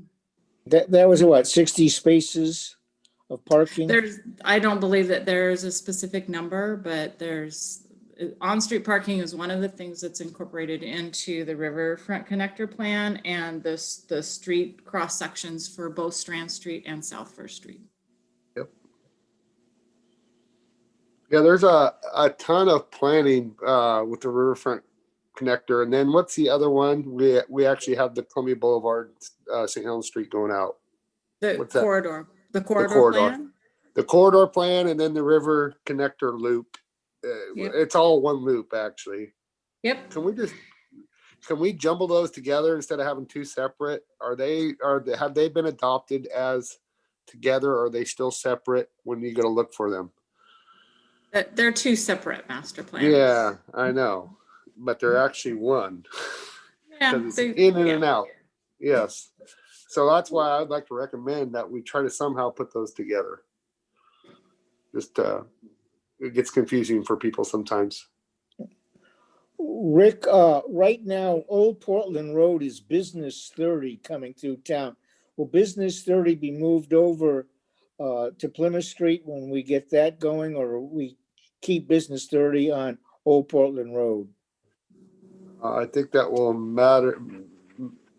That was what, 60 spaces of parking? I don't believe that there's a specific number, but on-street parking is one of the things that's incorporated into the Riverfront Connector Plan and the street cross sections for both Strand Street and South First Street. Yep. Yeah, there's a ton of planning with the Riverfront Connector. And then what's the other one? We actually have the Columbia Boulevard, St. Helens Street going out. The corridor plan? The corridor plan, and then the river connector loop. Yep. It's all one loop, actually. Yep. Can we jumble those together instead of having two separate? Have they been adopted as together, or are they still separate when you go to look for them? They're two separate master plans. Yeah, I know, but they're actually one. Yeah, it's in and out. Yes. So that's why I'd like to recommend that we try to somehow put those together. Just it gets confusing for people sometimes. Rick, right now, Old Portland Road is Business 30 coming through town. Will Business 30 be moved over to Plymouth Street when we get that going, or we keep Business 30 on Old Portland Road? I think that will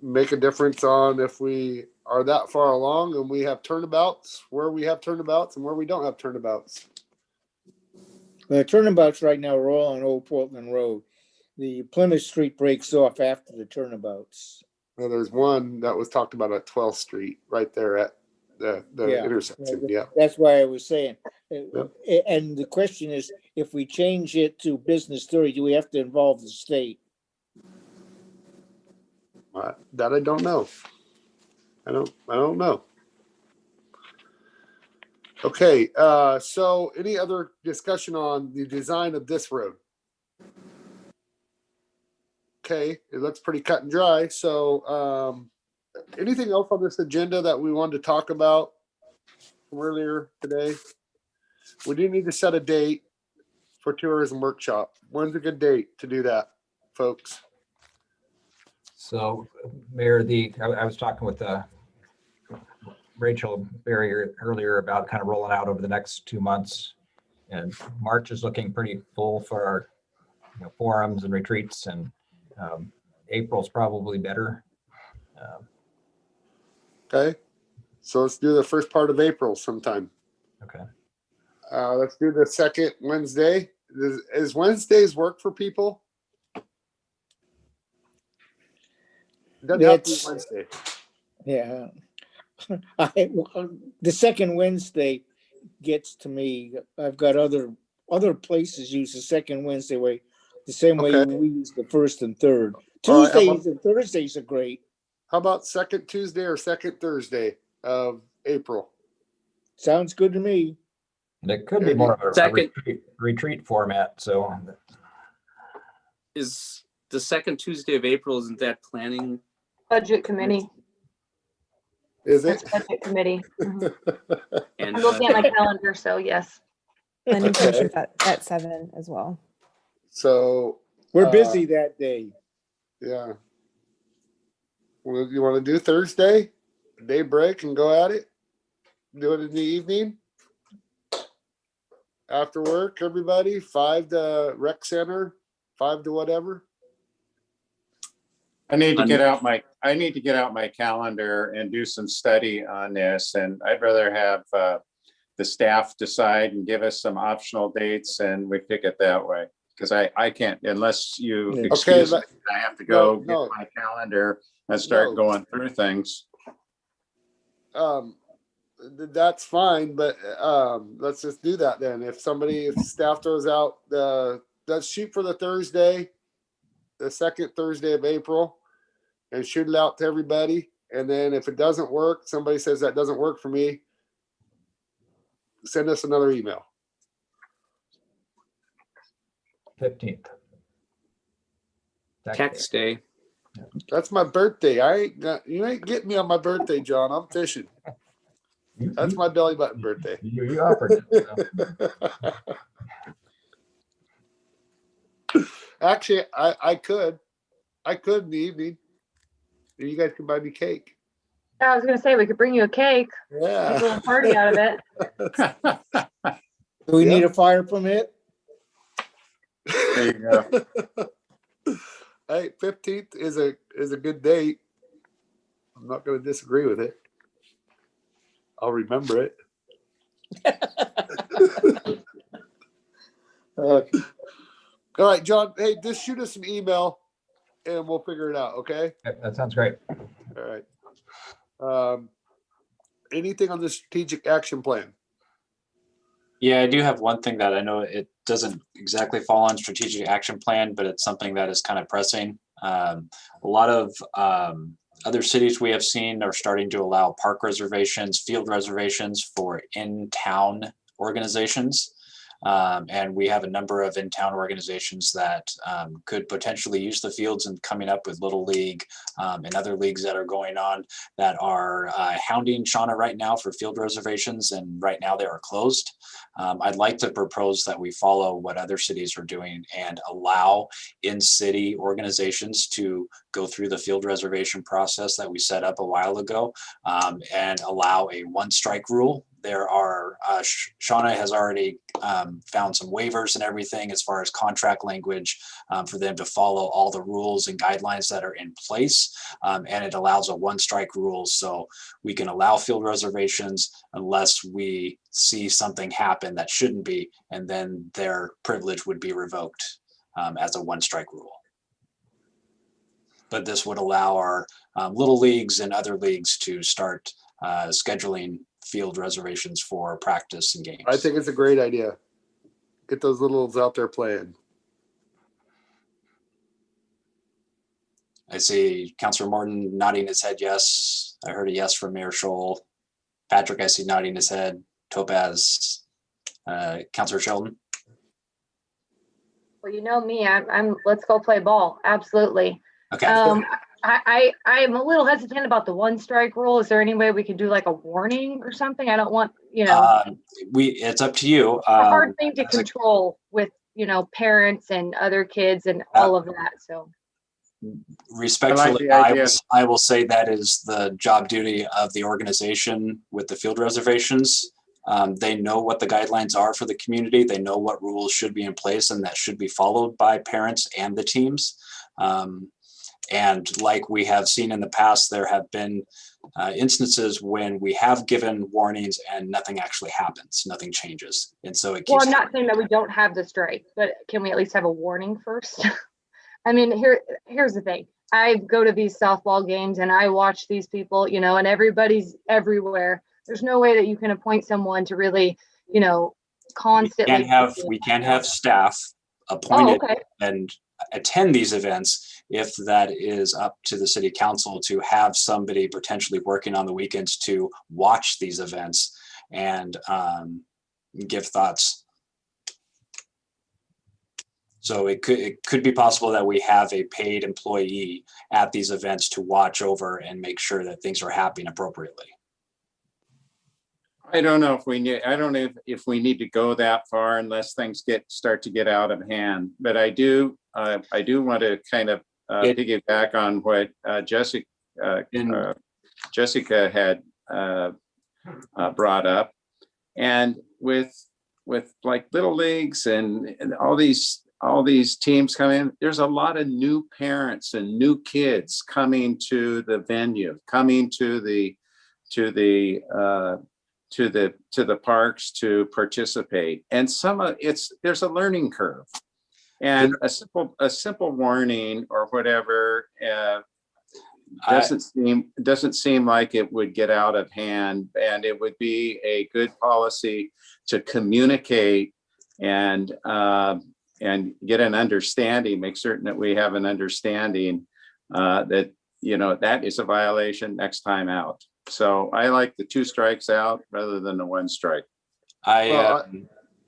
make a difference on if we are that far along and we have turnabouts, where we have turnabouts and where we don't have turnabouts. The turnabouts right now are all on Old Portland Road. The Plymouth Street breaks off after the turnabouts. Well, there's one that was talked about at 12th Street, right there at the intersection. Yeah. That's why I was saying. Yep. And the question is, if we change it to Business 30, do we have to involve the state? That I don't know. I don't know. Okay, so any other discussion on the design of this road? Okay, it looks pretty cut and dry. So anything else on this agenda that we wanted to talk about from earlier today? We do need to set a date for tourism workshop. When's a good date to do that, folks? So, Mayor, I was talking with Rachel Berry earlier about kind of rolling out over the next 2 months, and March is looking pretty full for our forums and retreats, and April's probably better. Okay, so let's do the first part of April sometime. Okay. Let's do the second Wednesday. Is Wednesdays work for people? It doesn't have to be Wednesday. Yeah. The second Wednesday gets to me. I've got other places use the second Wednesday way, the same way we use the first and third. Tuesdays and Thursdays are great. How about second Tuesday or second Thursday of April? Sounds good to me. And it could be more of a retreat format. So Is the second Tuesday of April, isn't that planning? Budget committee. Is it? That's budget committee. Mhm. And I'm looking at my calendar, so yes. Planning commission's at 7 as well. So we're busy that day. Yeah. Well, you want to do Thursday, day break, and go at it? Do it in the evening after work, everybody. 5 to rec center, 5 to whatever. I need to get out my calendar and do some study on this, and I'd rather have the staff decide and give us some optional dates, and we pick it that way. Because I can't, unless you excuse me, I have to go get my calendar and start going through things. That's fine, but let's just do that then. If staff throws out let's shoot for the Thursday, the second Thursday of April, and shoot it out to everybody. And then if it doesn't work, somebody says that doesn't work for me, send us another email. 15th. Tax day. That's my birthday. You ain't getting me on my birthday, John. I'm fishing. That's my belly button birthday. You offered it. Actually, I could in the evening. You guys can buy me cake. I was gonna say we could bring you a cake. Yeah. Make a little party out of it. Do we need a fire permit? There you go. Hey, 15th is a good date. I'm not going to disagree with it. I'll remember it. Okay. All right, John. Hey, just shoot us an email, and we'll figure it out. Okay. That sounds great. All right. Anything on the strategic action plan? Yeah, I do have one thing that I know it doesn't exactly fall on strategic action plan, but it's something that is kind of pressing. A lot of other cities we have seen are starting to allow park reservations, field reservations for in-town organizations. And we have a number of in-town organizations that could potentially use the fields, and coming up with Little League and other leagues that are going on that are hounding Shauna right now for field reservations, and right now they are closed. I'd like to propose that we follow what other cities are doing and allow in-city organizations to go through the field reservation process that we set up a while ago, and allow a one-strike rule. There are, Shauna has already found some waivers and everything as far as contract language for them to follow all the rules and guidelines that are in place. And it allows a one-strike rule, so we can allow field reservations unless we see something happen that shouldn't be, and then their privilege would be revoked as a one-strike rule. But this would allow our little leagues and other leagues to start scheduling field reservations for practice and games. I think it's a great idea. Get those littles out there playing. I see Councilor Morton nodding his head yes. I heard a yes from Mayor Scholl. Patrick, I see nodding his head. Topaz. Councilor Sheldon. Well, you know me, I'm let's go play ball. Absolutely. Okay. I'm a little hesitant about the one strike rule. Is there any way we could do like a warning or something? I don't want, it's up to you. A hard thing to control with, parents and other kids and all of that. So respectfully, I will say that is the job duty of the organization with the field reservations. They know what the guidelines are for the community. They know what rules should be in place and that should be followed by parents and the teams. And like we have seen in the past, there have been instances when we have given warnings and nothing actually happens, nothing changes. And so it keeps. Well, I'm not saying that we don't have the strike, but can we at least have a warning first? I mean, here's the thing. I go to these softball games and I watch these people, and everybody's everywhere. There's no way that you can appoint someone to really, constantly. We can have staff appointed and attend these events if that is up to the city council to have somebody potentially working on the weekends to watch these events and give thoughts. So it could be possible that we have a paid employee at these events to watch over and make sure that things are happening appropriately. I don't know if we need. I don't know if we need to go that far unless things start to get out of hand. But I do want to kind of piggyback on what Jessica had brought up, and with like little leagues and all these teams coming. There's a lot of new parents and new kids coming to the venue, coming to the parks to participate, and there's a learning curve, and a simple warning or whatever doesn't seem like it would get out of hand, and it would be a good policy to communicate and get an understanding, make certain that we have an understanding that that is a violation next time out. So I like the 2 strikes out rather than the 1 strike.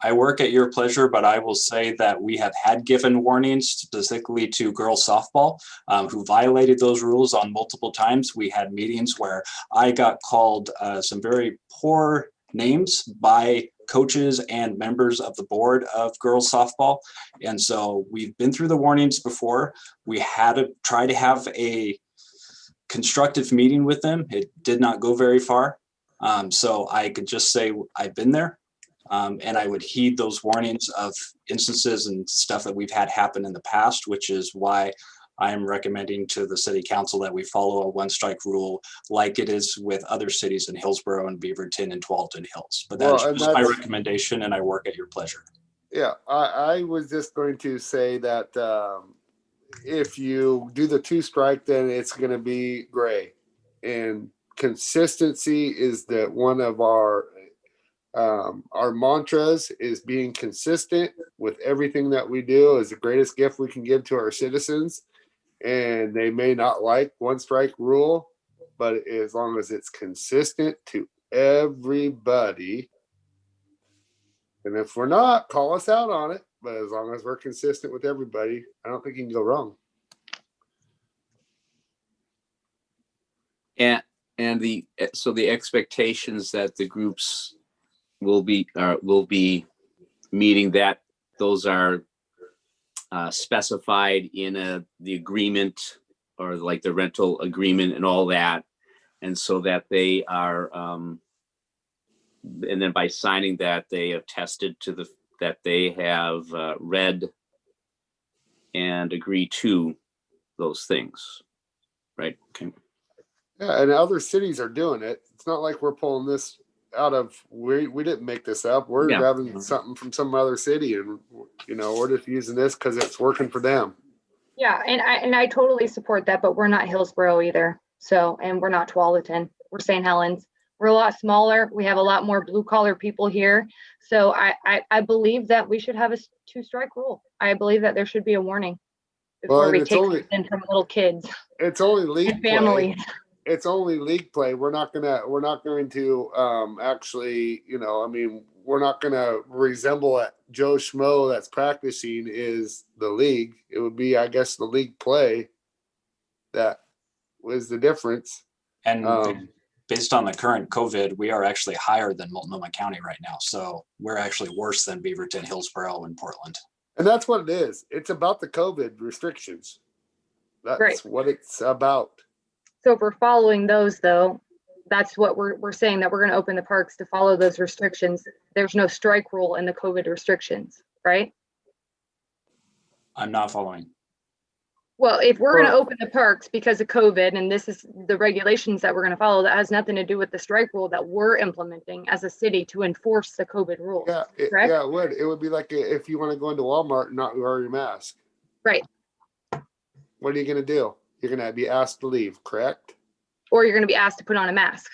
I work at your pleasure, but I will say that we have had given warnings specifically to girls softball who violated those rules on multiple times. We had meetings where I got called some very poor names by coaches and members of the board of girls softball. And so we've been through the warnings before. We had to try to have a constructive meeting with them. It did not go very far. So I could just say I've been there, and I would heed those warnings of instances and stuff that we've had happen in the past, which is why I'm recommending to the city council that we follow a 1 strike rule like it is with other cities in Hillsborough and Beaverton and Tualatin Hills. But that's just my recommendation, and I work at your pleasure. Yeah, I was just going to say that if you do the 2 strike, then it's going to be gray, and consistency is that one of our mantras is being consistent with everything that we do is the greatest gift we can give to our citizens. And they may not like 1 strike rule, but as long as it's consistent to everybody, And if we're not, call us out on it. But as long as we're consistent with everybody, I don't think you can go wrong. And the expectations that the groups will be meeting, that those are specified in the agreement, or like the rental agreement and all that, and so that they are and then by signing that, they attested to that they have read and agree to those things, right? Okay. Yeah, and other cities are doing it. It's not like we're pulling this out of, we didn't make this up. We're grabbing something from some other city, and we're just using this because it's working for them. Yeah, and I totally support that, but we're not Hillsborough either. So, and we're not Tualatin. We're St. Helens. We're a lot smaller. We have a lot more blue collar people here. So I believe that we should have a 2-strike rule. I believe that there should be a warning before we take something from little kids. It's only league families. Play. It's only league play. We're not going to actually, we're not going to resemble at Joe Schmo that's practicing is the league. It would be, I guess, the league play that was the difference. And based on the current COVID, we are actually higher than Multnomah County right now. So we're actually worse than Beaverton, Hillsborough, and Portland. And that's what it is. It's about the COVID restrictions. That's what it's about. So if we're following those, though, that's what we're saying, that we're going to open the parks to follow those restrictions. There's no strike rule in the COVID restrictions, right? I'm not following. Well, if we're going to open the parks because of COVID, and this is the regulations that we're going to follow, that has nothing to do with the strike rule that we're implementing as a city to enforce the COVID rules. Yeah, it would. It would be like if you want to go into Walmart and not wear your mask. Right. What are you going to do? You're going to be asked to leave, correct? Or you're going to be asked to put on a mask.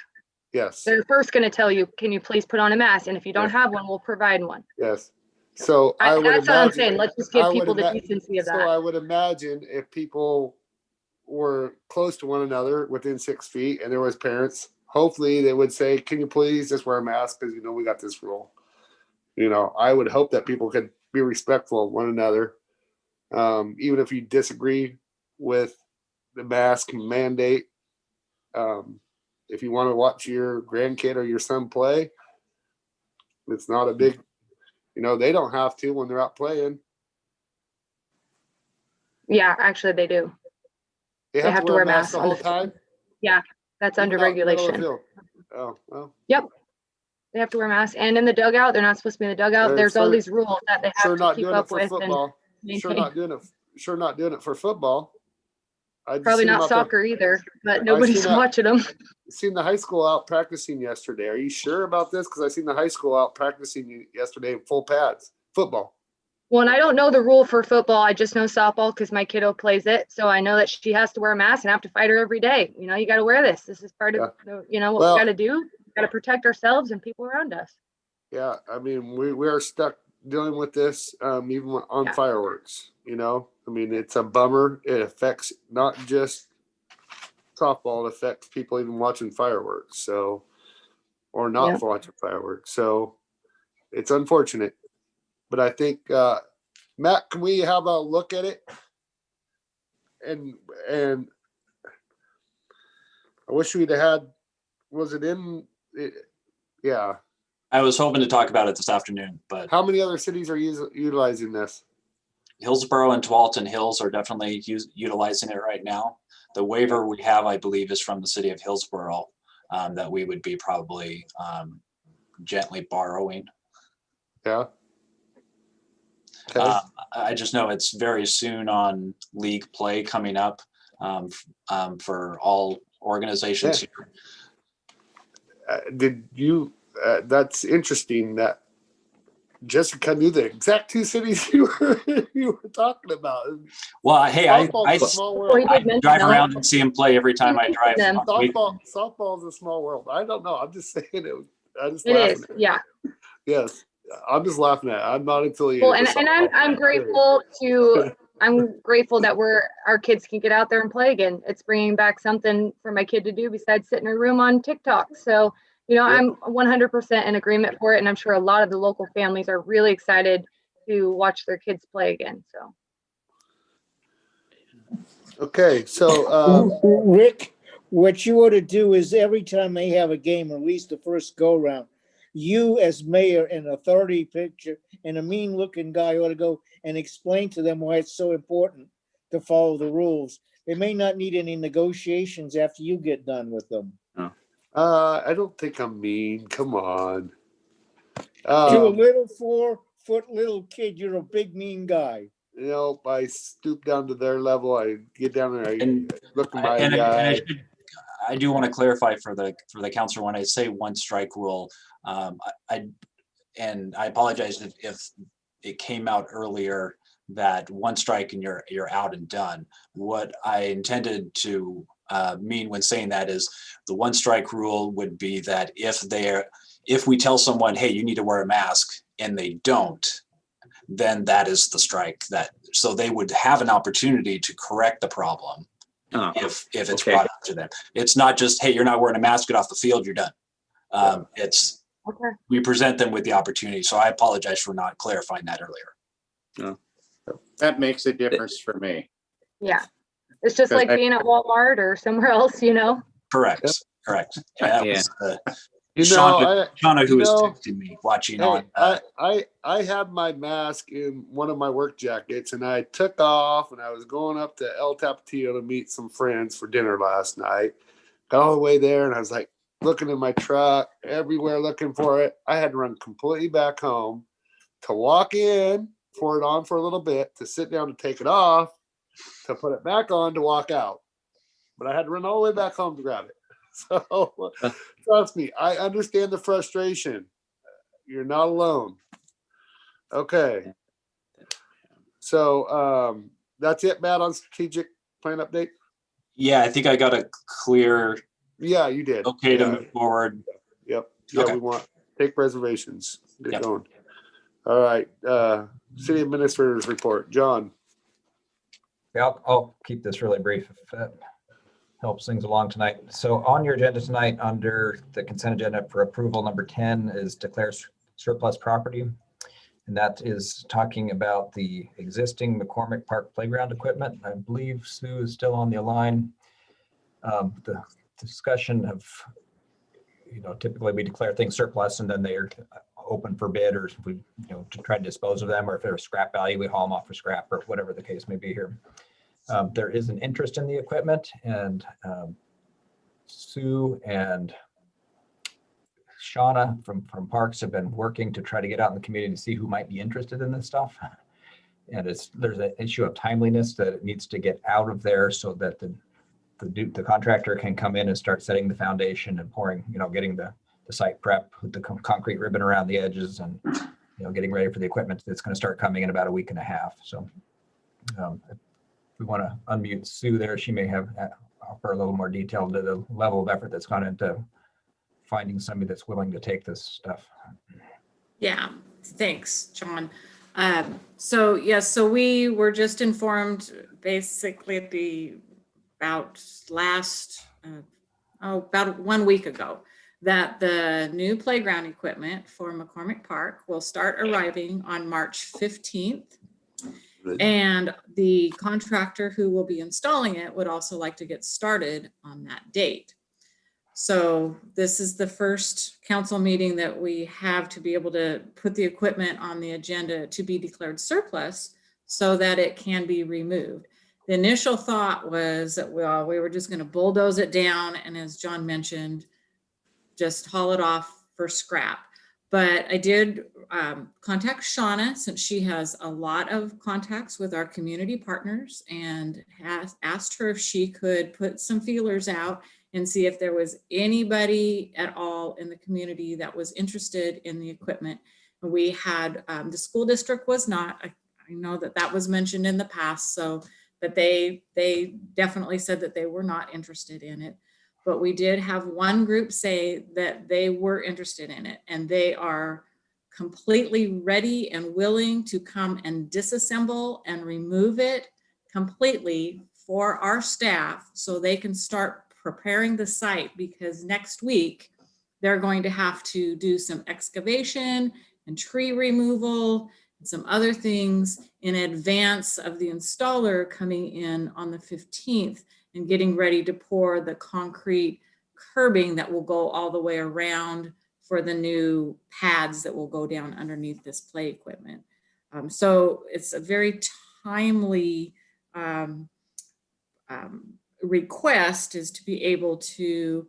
Yes. They're first going to tell you, can you please put on a mask? And if you don't have one, we'll provide one. Yes. So that's what I'm saying. Let's just give people the decency of that. So I would imagine if people were close to one another within 6 feet and there was parents, hopefully they would say, can you please just wear a mask? Because, we got this rule. I would hope that people could be respectful of one another. Even if you disagree with the mask mandate, if you want to watch your grandkid or your son play, it's not a big, they don't have to when they're out playing. Yeah, actually they do. They have to wear a mask the whole time? Yeah, that's under regulation. Oh, well. Yep. They have to wear masks. And in the dugout, they're not supposed to be in the dugout. There's all these rules that they have to keep up with. Sure not doing it for football. Probably not soccer either, but nobody's watching them. Seen the high school out practicing yesterday. Are you sure about this? Because I seen the high school out practicing yesterday in full pads. Football. Well, and I don't know the rule for football. I just know softball because my kiddo plays it. So I know that she has to wear a mask and I have to fight her every day. You got to wear this. This is part of, what we got to do. We got to protect ourselves and people around us. Yeah. We are stuck dealing with this even on fireworks, it's a bummer. It affects not just softball, it affects people even watching fireworks, or not watching fireworks. So it's unfortunate. But I think, Matt, can we have a look at it? And I wish we'd had, was it in? Yeah. I was hoping to talk about it this afternoon, but. How many other cities are utilizing this? Hillsborough and Tualatin Hills are definitely utilizing it right now. The waiver we have, I believe, is from the city of Hillsborough that we would be probably gently borrowing. Yeah. Okay. I just know it's very soon on league play coming up for all organizations here. Did you? That's interesting that Jessica knew the exact 2 cities you were talking about. Well, hey, I drive around and see him play every time I drive. Softball is a small world. I don't know. I'm just saying it. It is. Yeah. Yes. I'm just laughing at it. I'm not affiliated. Well, and I'm grateful that our kids can get out there and play again. It's bringing back something for my kid to do besides sit in her room on TikTok. So, You know, Yep. I'm 100% in agreement for it, and I'm sure a lot of the local families are really excited to watch their kids play again. So, Okay, so Rick, what you ought to do is every time they have a game, at least the first go round, you as mayor and authority picture and a mean looking guy ought to go and explain to them why it's so important to follow the rules. They may not need any negotiations after you get done with them. I don't think I'm mean. Come on. To a Um, little 4-foot little kid, you're a big mean guy. you know, I stoop down to their level. I get down there. I And look at my and guy. I do want to clarify for the counselor when I say one strike rule. I apologize if it came out earlier that one strike and you're out and done. What I intended to mean when saying that is the one strike rule would be that if we tell someone, hey, you need to wear a mask, and they don't, then that is the strike. So they would have an opportunity to correct the problem if it's okay. brought up to them. It's not just, hey, you're not wearing a mask, get off the field, you're done. It's we present them with the opportunity. So I apologize for not clarifying that earlier. That makes a difference for me. yeah, it's just like being at Walmart or somewhere else, you know? Correct. Correct. Yeah, that was, You know, Shauna, who was know, texting me, watching hey, on. I had my mask in one of my work jackets, and I took off, and I was going up to El Tapatio to meet some friends for dinner last night. Got all the way there, and I was like looking in my truck everywhere, looking for it. I had to run completely back home to walk in, pour it on for a little bit, to sit down to take it off, to put it back on, to walk out. But I had to run all the way back home to grab it. So trust me, I understand the frustration. You're not alone. Okay. So that's it, Matt, on strategic plan update? Yeah, I think I got a clear. Yeah, you did. Okay to move forward. Yep. Yeah, Okay. we want take reservations. Get going. All right. City administrator's report. John. Yeah, I'll keep this really brief if that helps things along tonight. So on your agenda tonight, under the consent agenda for approval, number 10 is declare surplus property. And that is talking about the existing McCormick Park playground equipment. I believe Sue is still on the line. The discussion of, typically we declare things surplus and then they are open for bid, or if we, to try to dispose of them, or if they're scrap value, we haul them off for scrap, or whatever the case may be here. There is an interest in the equipment, and Sue and Shauna from Parks have been working to try to get out in the community to see who might be interested in this stuff. And there's an issue of timeliness that it needs to get out of there so that the contractor can come in and start setting the foundation and pouring, getting the site prep with the concrete ribbon around the edges and, getting ready for the equipment that's going to start coming in about a week and a half. So if we want to unmute Sue there, she may have offer a little more detail to the level of effort that's gone into finding somebody that's willing to take this stuff. Yeah, thanks, John. So we were just informed basically about 1 week ago that the new playground equipment for McCormick Park will start arriving on March 15th. And the contractor who will be installing it would also like to get started on that date. So this is the first council meeting that we have to be able to put the equipment on the agenda to be declared surplus so that it can be removed. The initial thought was that, well, we were just going to bulldoze it down and, as John mentioned, just haul it off for scrap. But I did contact Shauna, since she has a lot of contacts with our community partners, and has asked her if she could put some feelers out and see if there was anybody at all in the community that was interested in the equipment. We had, the school district was not. I know that was mentioned in the past, but they definitely said that they were not interested in it. But we did have one group say that they were interested in it, and they are completely ready and willing to come and disassemble and remove it completely for our staff so they can start preparing the site, because next week they're going to have to do some excavation and tree removal and some other things in advance of the installer coming in on the 15th and getting ready to pour the concrete curbing that will go all the way around for the new pads that will go down underneath this play equipment. So it's a very timely request, is to be able to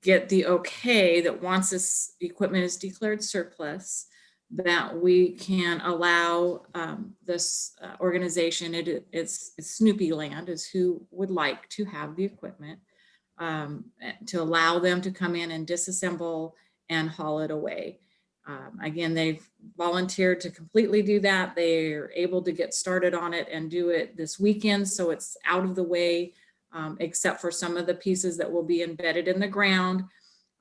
get the okay that once this equipment is declared surplus, that we can allow this organization, it's Snoopy Land is who would like to have the equipment, to allow them to come in and disassemble and haul it away. Again, they've volunteered to completely do that. They're able to get started on it and do it this weekend, so it's out of the way, except for some of the pieces that will be embedded in the ground.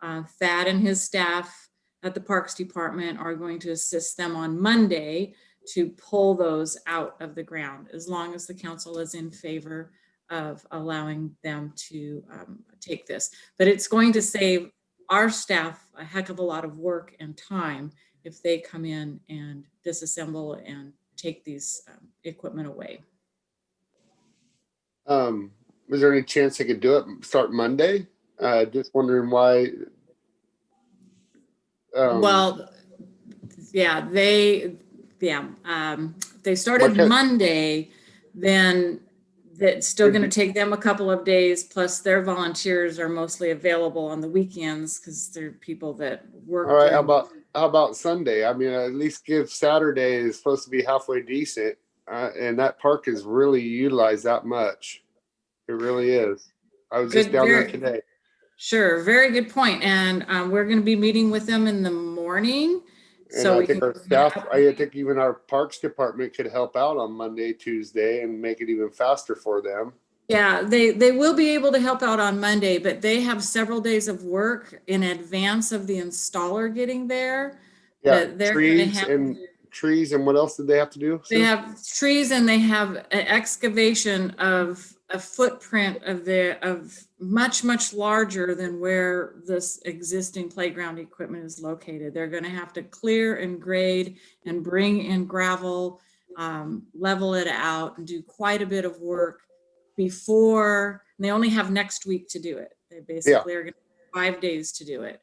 Thad and his staff at the Parks Department are going to assist them on Monday to pull those out of the ground, as long as the council is in favor of allowing them to take this. But it's going to save our staff a heck of a lot of work and time if they come in and disassemble and take these equipment away. Was there any chance they could do it start Monday? Just wondering why. Well, yeah, they started Monday, then that's still going to take them a couple of days, plus their volunteers are mostly available on the weekends because they're people that work. All right, how about Sunday? I mean, at least give Saturday is supposed to be halfway decent, and that park is really utilized that much. It really is. I was just down there today. Sure, very good point. And we're going to be meeting with them in the morning. And so I think our staff, I think even our Parks Department could help out on Monday, Tuesday, and make it even faster for them. Yeah, they will be able to help out on Monday, but they have several days of work in advance of the installer getting there. Yeah, trees and what else did they have to do? They have trees, and they have an excavation of a footprint of much larger than where this existing playground equipment is located. They're going to have to clear and grade and bring in gravel, level it out, and do quite a bit of work before. And they only have next week to do it. They basically are going to have 5 days to do it,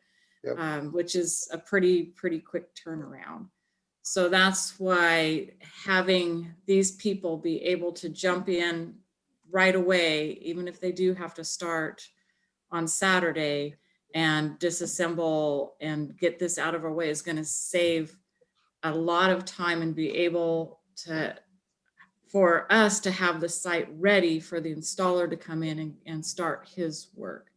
which is a pretty quick turnaround. So that's why having these people be able to jump in right away, even if they do have to start on Saturday and disassemble and get this out of our way, is going to save a lot of time and be able for us to have the site ready for the installer to come in and start his work.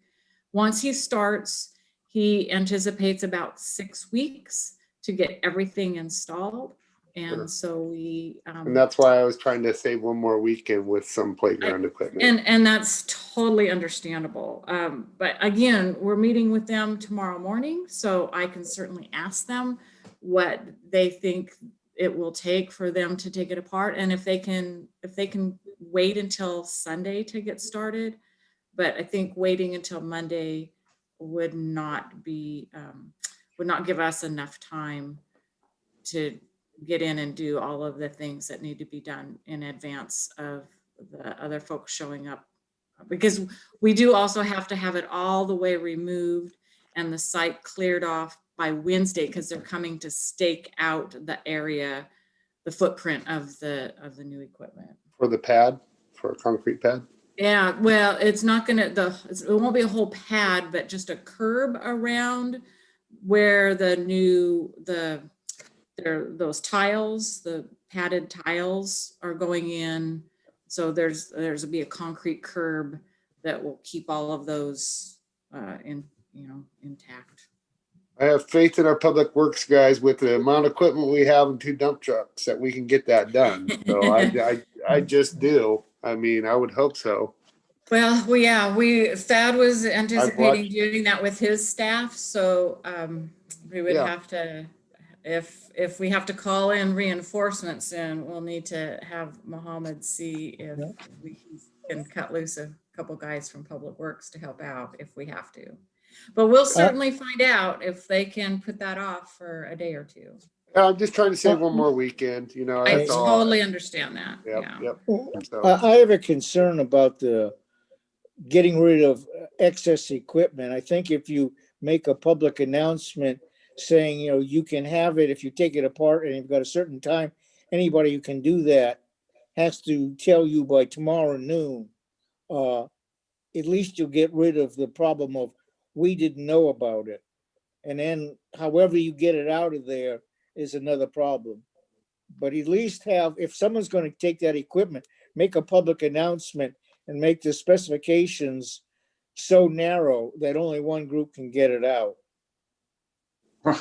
Once he starts, he anticipates about 6 weeks to get everything installed. And so we and that's why I was trying to save one more weekend with some playground equipment. And that's totally understandable. But again, we're meeting with them tomorrow morning, so I can certainly ask them what they think it will take for them to take it apart, and if they can wait until Sunday to get started. But I think waiting until Monday would not give us enough time to get in and do all of the things that need to be done in advance of the other folks showing up, because we do also have to have it all the way removed and the site cleared off by Wednesday, because they're coming to stake out the area, the footprint of the new equipment. For the pad, for a concrete pad? Yeah, well, it's not gonna, it won't be a whole pad, but just a curb around where those tiles, the padded tiles are going in. So there's be a concrete curb that will keep all of those intact. I have faith in our public works guys with the amount of equipment we have and 2 dump trucks that we can get that done. So I just do. I mean, I would hope so. Well, Thad was anticipating doing that with his staff. So we would have to, if we have to call in reinforcements, then we'll need to have Mohammed see if we can cut loose a couple guys from Public Works to help out if we have to. But we'll certainly find out if they can put that off for a day or two. I'm just trying to save one more weekend, you know, I that's all. totally understand that. Yep, Yeah. yep. So, I have a concern about the getting rid of excess equipment. I think if you make a public announcement saying, you know, you can have it if you take it apart and you've got a certain time, anybody who can do that has to tell you by tomorrow noon. At least you'll get rid of the problem of we didn't know about it. And then however you get it out of there is another problem. But at least have, if someone's going to take that equipment, make a public announcement and make the specifications so narrow that only one group can get it out. I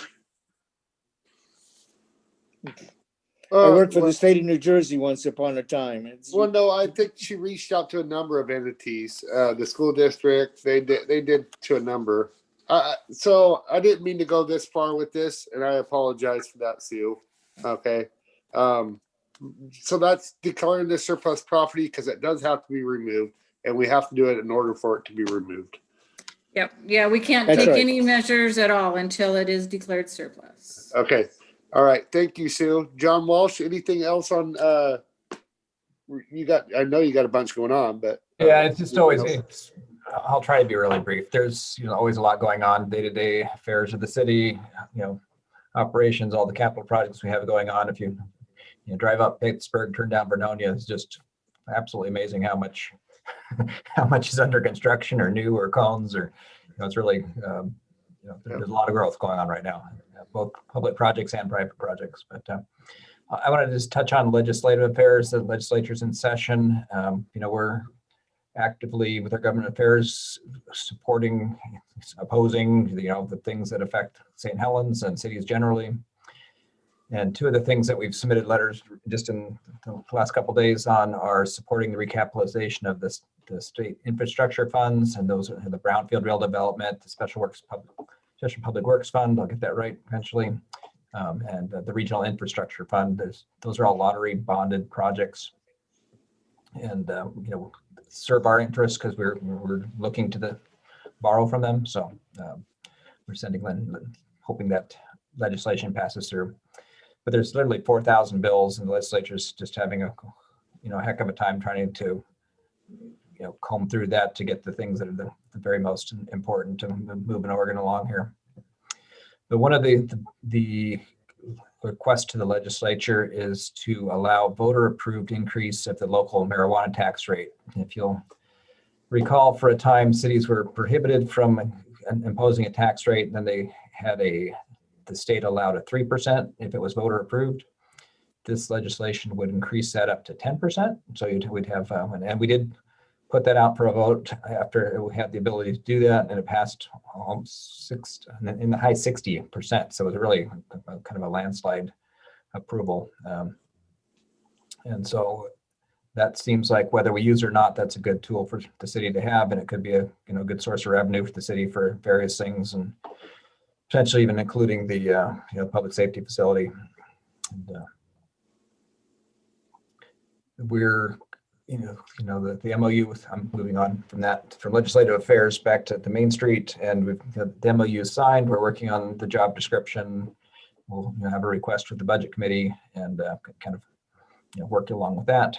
worked for the state of New Jersey once upon a time. Well, no, I think she reached out to a number of entities. The school district, they did to a number. So I didn't mean to go this far with this, and I apologize for that, Sue. Okay. So that's declaring the surplus property because it does have to be removed, and we have to do it in order for it to be removed. Yep. Yeah, we can't take any measures at all until it is declared surplus. Okay. All right. Thank you, Sue. John Walsh, anything else on you got, I know you got a bunch going on, but yeah, it's just always, I'll try to be really brief. There's, always a lot going on, day-to-day affairs of the city, operations, all the capital projects we have going on. If you drive up Pittsburgh, turn down Vernonia, it's just absolutely amazing how much is under construction or new or cones or, it's really, there's a lot of growth going on right now, both public projects and private projects. But I want to just touch on legislative affairs. The legislature's in session. We're actively with our government affairs supporting, opposing, the things that affect St. Helens and cities generally. And two of the things that we've submitted letters just in the last couple of days on are supporting the recapitalization of the state infrastructure funds, and those are the brownfield rail development, the Special Public Works Fund. I'll get that right eventually. And the Regional Infrastructure Fund. Those are all lottery bonded projects, and serve our interests because we're looking to borrow from them. So we're hoping that legislation passes through. But there's literally 4,000 bills, and the legislature's just having a heck of a time trying to comb through that to get the things that are the very most important to moving Oregon along here. But one of the requests to the legislature is to allow voter-approved increase of the local marijuana tax rate. If you'll recall, for a time, cities were prohibited from imposing a tax rate, and then they had the state allowed a 3% if it was voter-approved. This legislation would increase that up to 10%. So we'd have, and we did put that out for a vote after we had the ability to do that, and it passed almost in the high 60%. So it was really kind of a landslide approval. And so that seems like whether we use it or not, that's a good tool for the city to have, and it could be a good source of revenue for the city for various things, and potentially even including the public safety facility. And, we're the MOU, I'm moving on from that, from legislative affairs back to the Main Street, and we've the MOU is signed. We're working on the job description. We'll have a request with the budget committee and kind of work along with that.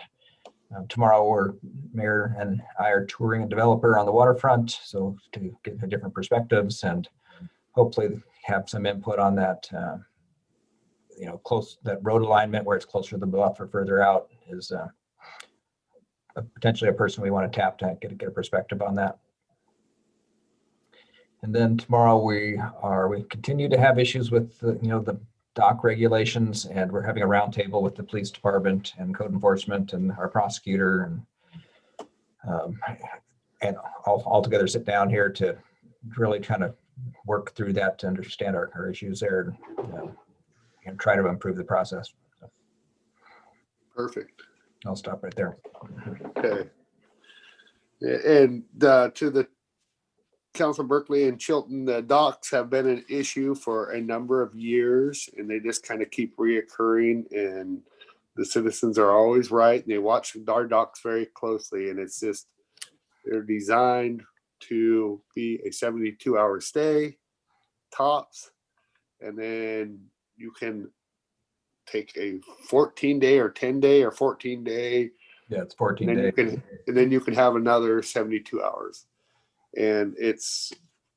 Tomorrow, Mayor and I are touring a developer on the waterfront, so to get different perspectives and hopefully have some input on that. That road alignment where it's closer to the bluff or further out is potentially a person we want to tap to get a perspective on that. And then tomorrow we continue to have issues with the dock regulations, and we're having a roundtable with the police department and code enforcement and our prosecutor, and all together sit down here to really kind of work through that to understand our issues there and try to improve the process. Perfect. I'll stop right there. Okay. And to the Council Berkeley and Chilton, the docks have been an issue for a number of years, and they just kind of keep reoccurring, and the citizens are always right, and they watch our docks very closely, and it's just, they're designed to be a 72-hour stay tops. And then you can take a 14-day or 10-day or 14-day. Yeah, it's 14 And then days. and then you can have another 72 hours. And it's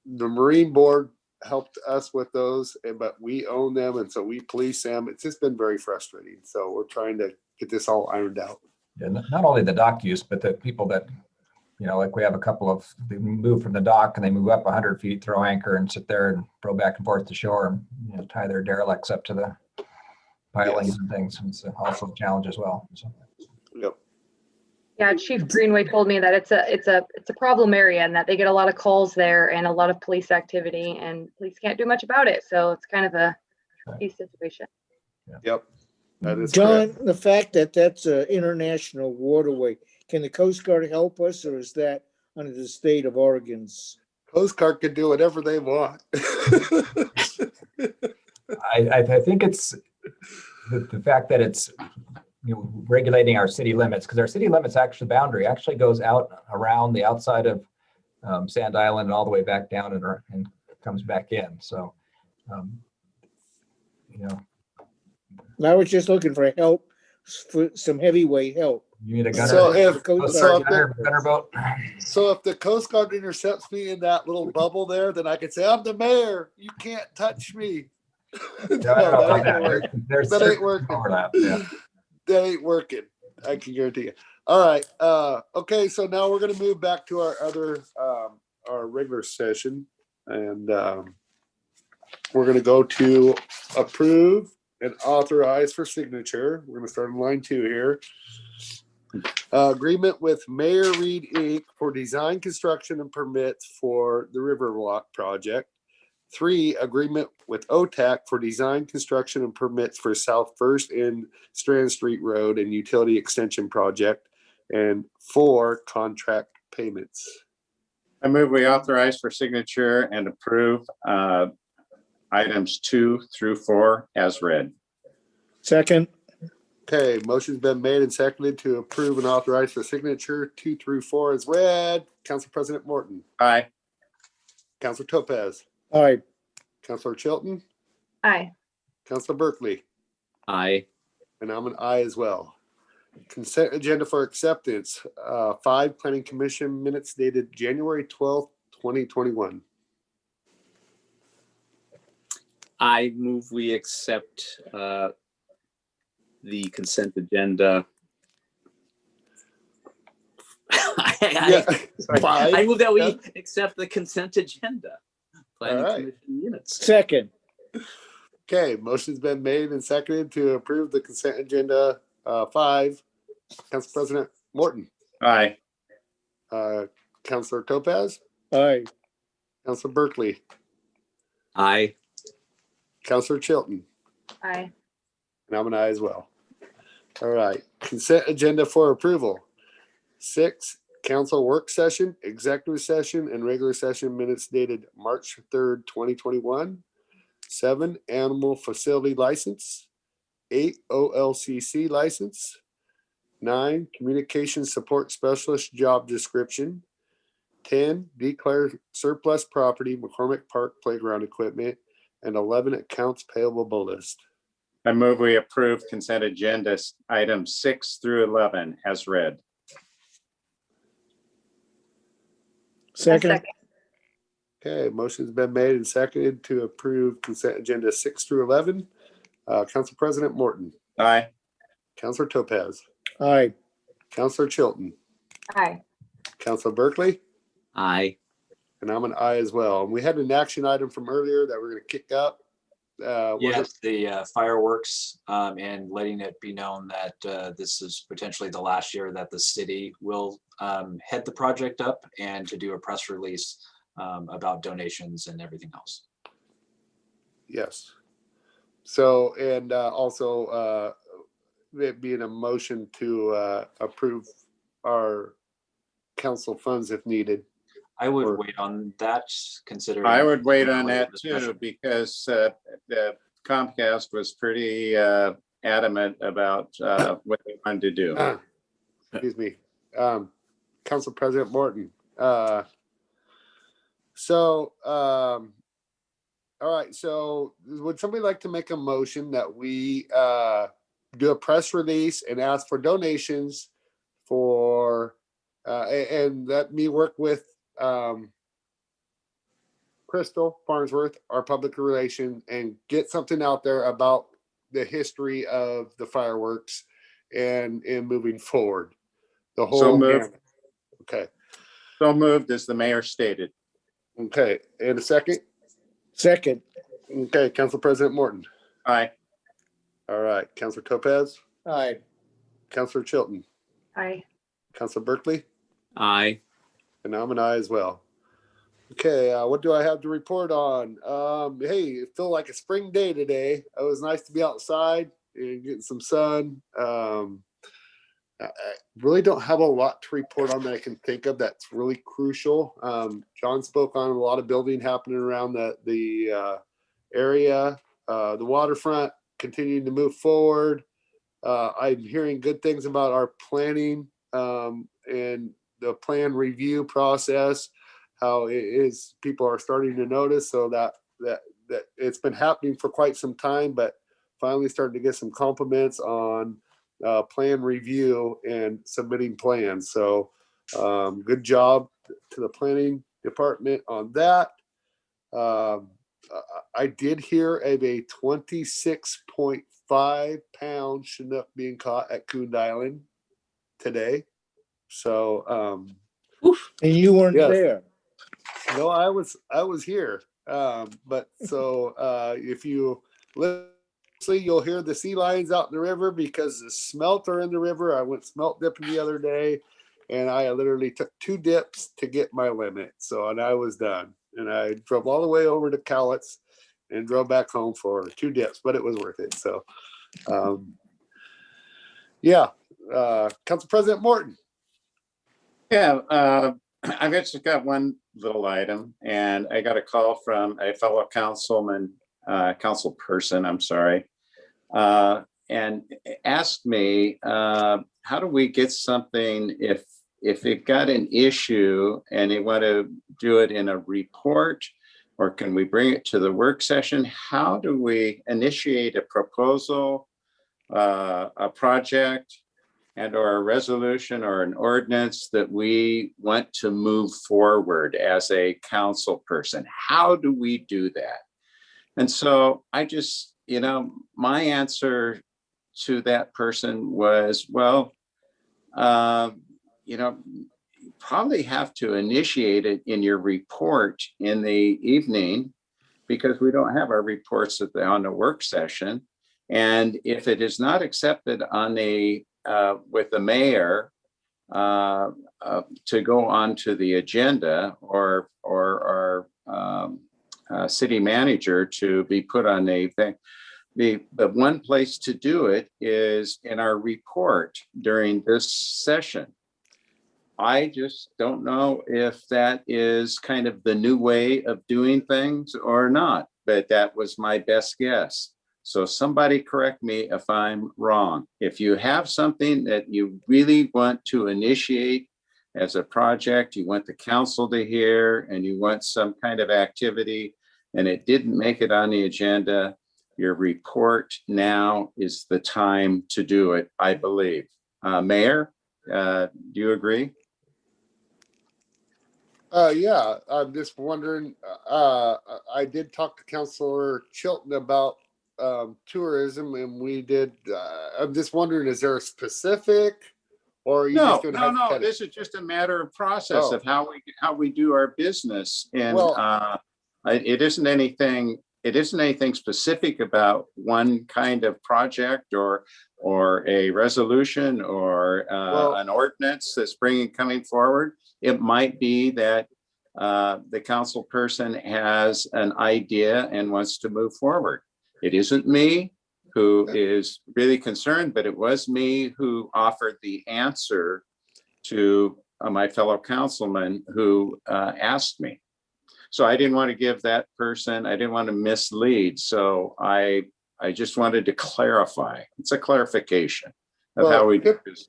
the Marine Board helped us with those, but we own them, and so we police them. It's just been very frustrating. So we're trying to get this all ironed out. Yeah, not only the dock use, but the people that, like we have a couple of, they move from the dock and they move up 100 feet, throw anchor and sit there and row back and forth to shore and, tie their derelicts up to the pilings Yes. and things. It's also a challenge as well. So. Yep. Yeah, Chief Greenway told me that it's a problem area and that they get a lot of calls there and a lot of police activity, and police can't do much about it. So it's kind of a tricky situation. Yep. That is John, correct. the fact that that's an international waterway, can the Coast Guard help us, or is that under the state of Oregon's? Coast Guard can do whatever they want. I think it's the fact that it's regulating our city limits, because our city limits boundary actually goes out around the outside of Sand Island and all the way back down and comes back in. So, I was just looking for help, for some heavyweight help. You need a gunner. So if gunner boat. So if the Coast Guard intercepts me in that little bubble there, then I can say, I'm the mayor. You can't touch me. That ain't working. Overlap, yeah. That ain't working. I can guarantee you. All right. Okay. So now we're going to move back to our other, our regular session. And we're going to go to approve and authorize for signature. We're going to start on line 2 here. Agreement with Mayor Reed Inc. for design, construction, and permits for the Riverwalk project. 3, agreement with OTAC for design, construction, and permits for South First and Strand Street Road and utility extension project. And 4, contract payments. I move we authorize for signature and approve items 2 through 4 as read. Second. Okay, motion's been made and seconded to approve and authorize for signature 2 through 4 as read. Council President Morton. Aye. Councilor Topaz. Aye. Councilor Chilton. Aye. Councilor Berkeley. Aye. And I'm an aye as well. Consent agenda for acceptance. 5 Planning Commission minutes dated January 12th, 2021. I move we accept the consent agenda. I move that we accept the consent agenda. Planning Commission minutes. Second. Okay, motion's been made and seconded to approve the consent agenda 5. Council President Morton. Aye. Councilor Topaz. Aye. Councilor Berkeley. Aye. Councilor Chilton. Aye. And I'm an aye as well. All right, consent agenda for approval. 6, council work session, executive session, and regular session minutes dated March 3rd, 2021. 7, animal facility license. 8, OLCC license. 9, communication support specialist job description. 10, declare surplus property, McCormick Park playground equipment. And 11, accounts payable list. I move we approve consent agenda items 6 through 11 as read. Second. Okay, motion's been made and seconded to approve consent agenda 6 through 11. Council President Morton. Aye. Councilor Topaz. Aye. Councilor Chilton. Aye. Councilor Berkeley. Aye. And I'm an aye as well. And we had an action item from earlier that we're going to kick up. Yes, the fireworks and letting it be known that this is potentially the last year that the city will head the project up, and to do a press release about donations and everything else. Yes. So, and also it being a motion to approve our council funds if needed. I would wait on that, considering. I would wait on that too, because the Comcast was pretty adamant about what they wanted to do. Excuse me. Council President Morton, So, all right. So would somebody like to make a motion that we do a press release and ask for donations for, and let me work with Crystal Farnsworth, our public relation, and get something out there about the history of the fireworks and moving forward. The whole So moved. gamut. Okay. So moved, as the mayor stated. Okay. And a second? Second. Okay. Council President Morton. Aye. All right. Councilor Topaz. Aye. Councilor Chilton. Aye. Councilor Berkeley. Aye. And I'm an aye as well. Okay, what do I have to report on? Hey, it felt like a spring day today. It was nice to be outside and getting some sun. I really don't have a lot to report on that I can think of that's really crucial. John spoke on a lot of building happening around the area. The waterfront continuing to move forward. I'm hearing good things about our planning and the plan review process. How it is, people are starting to notice, so that it's been happening for quite some time, but finally starting to get some compliments on plan review and submitting plans. So good job to the planning department on that. I did hear of a 26.5 pound Chinook being caught at Coon Island today. So And you weren't yes. there. No, I was here. But so if you listen, you'll hear the sea lions out in the river because the smelt are in the river. I went smelt dipping the other day, and I literally took 2 dips to get my limit. So, and I was done. And I drove all the way over to Cowlitz and drove back home for 2 dips, but it was worth it. So, yeah. Council President Morton. Yeah, I've just got one little item, and I got a call from a fellow council person, I'm sorry, and asked me, how do we get something if it got an issue and they want to do it in a report, or can we bring it to the work session? How do we initiate a proposal, a project, and or a resolution or an ordinance that we want to move forward as a council person? How do we do that? And so I just, my answer to that person was, well, you probably have to initiate it in your report in the evening, because we don't have our reports on the work session. And if it is not accepted on with the mayor to go on to the agenda, or our city manager to be put on a thing, the one place to do it is in our report during this session. I just don't know if that is kind of the new way of doing things or not, but that was my best guess. So somebody correct me if I'm wrong. If you have something that you really want to initiate as a project, you want the council to hear, and you want some kind of activity, and it didn't make it on the agenda, your report now is the time to do it, I believe. Mayor, do you agree? Yeah, I'm just wondering, I did talk to Councilor Chilton about tourism, and we did, I'm just wondering, is there a specific, or are you just going to have No, this is just a matter of process of how we do our business. And it isn't anything specific about one kind of project or a resolution or an ordinance that's coming forward. It might be that the council person has an idea and wants to move forward. It isn't me who is really concerned, but it was me who offered the answer to my fellow councilman who asked me. So I didn't want to give that person, I didn't want to mislead. So I just wanted to clarify. It's a clarification of how we do this.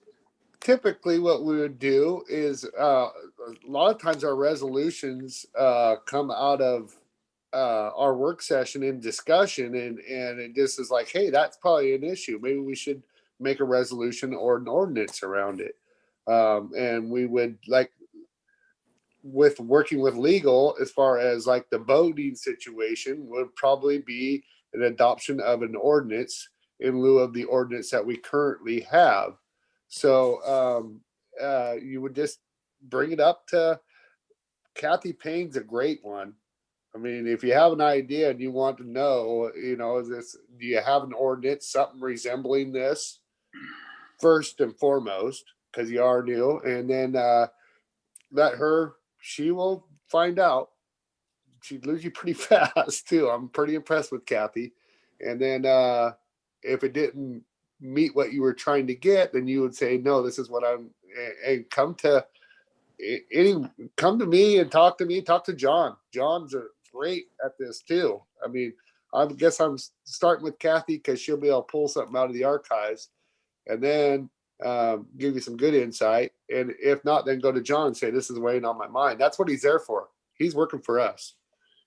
Typically what we would do is a lot of times our resolutions come out of our work session in discussion, and it just is like, hey, that's probably an issue. Maybe we should make a resolution or an ordinance around it. And we would like, with working with legal, as far as like the boating situation, would probably be an adoption of an ordinance in lieu of the ordinance that we currently have. So you would just bring it up to Kathy Payne's a great one. I mean, if you have an idea and you want to know, is this, do you have an ordinance, something resembling this first and foremost, because you are new, and then let her, she will find out. She'd lose you pretty fast too. I'm pretty impressed with Kathy. And then if it didn't meet what you were trying to get, then you would say, no, this is what I'm, and come to me and talk to me, talk to John. John's great at this too. I mean, I guess I'm starting with Kathy because she'll be able to pull something out of the archives and then give you some good insight. And if not, then go to John and say, this is weighing on my mind. That's what he's there for. He's working for us.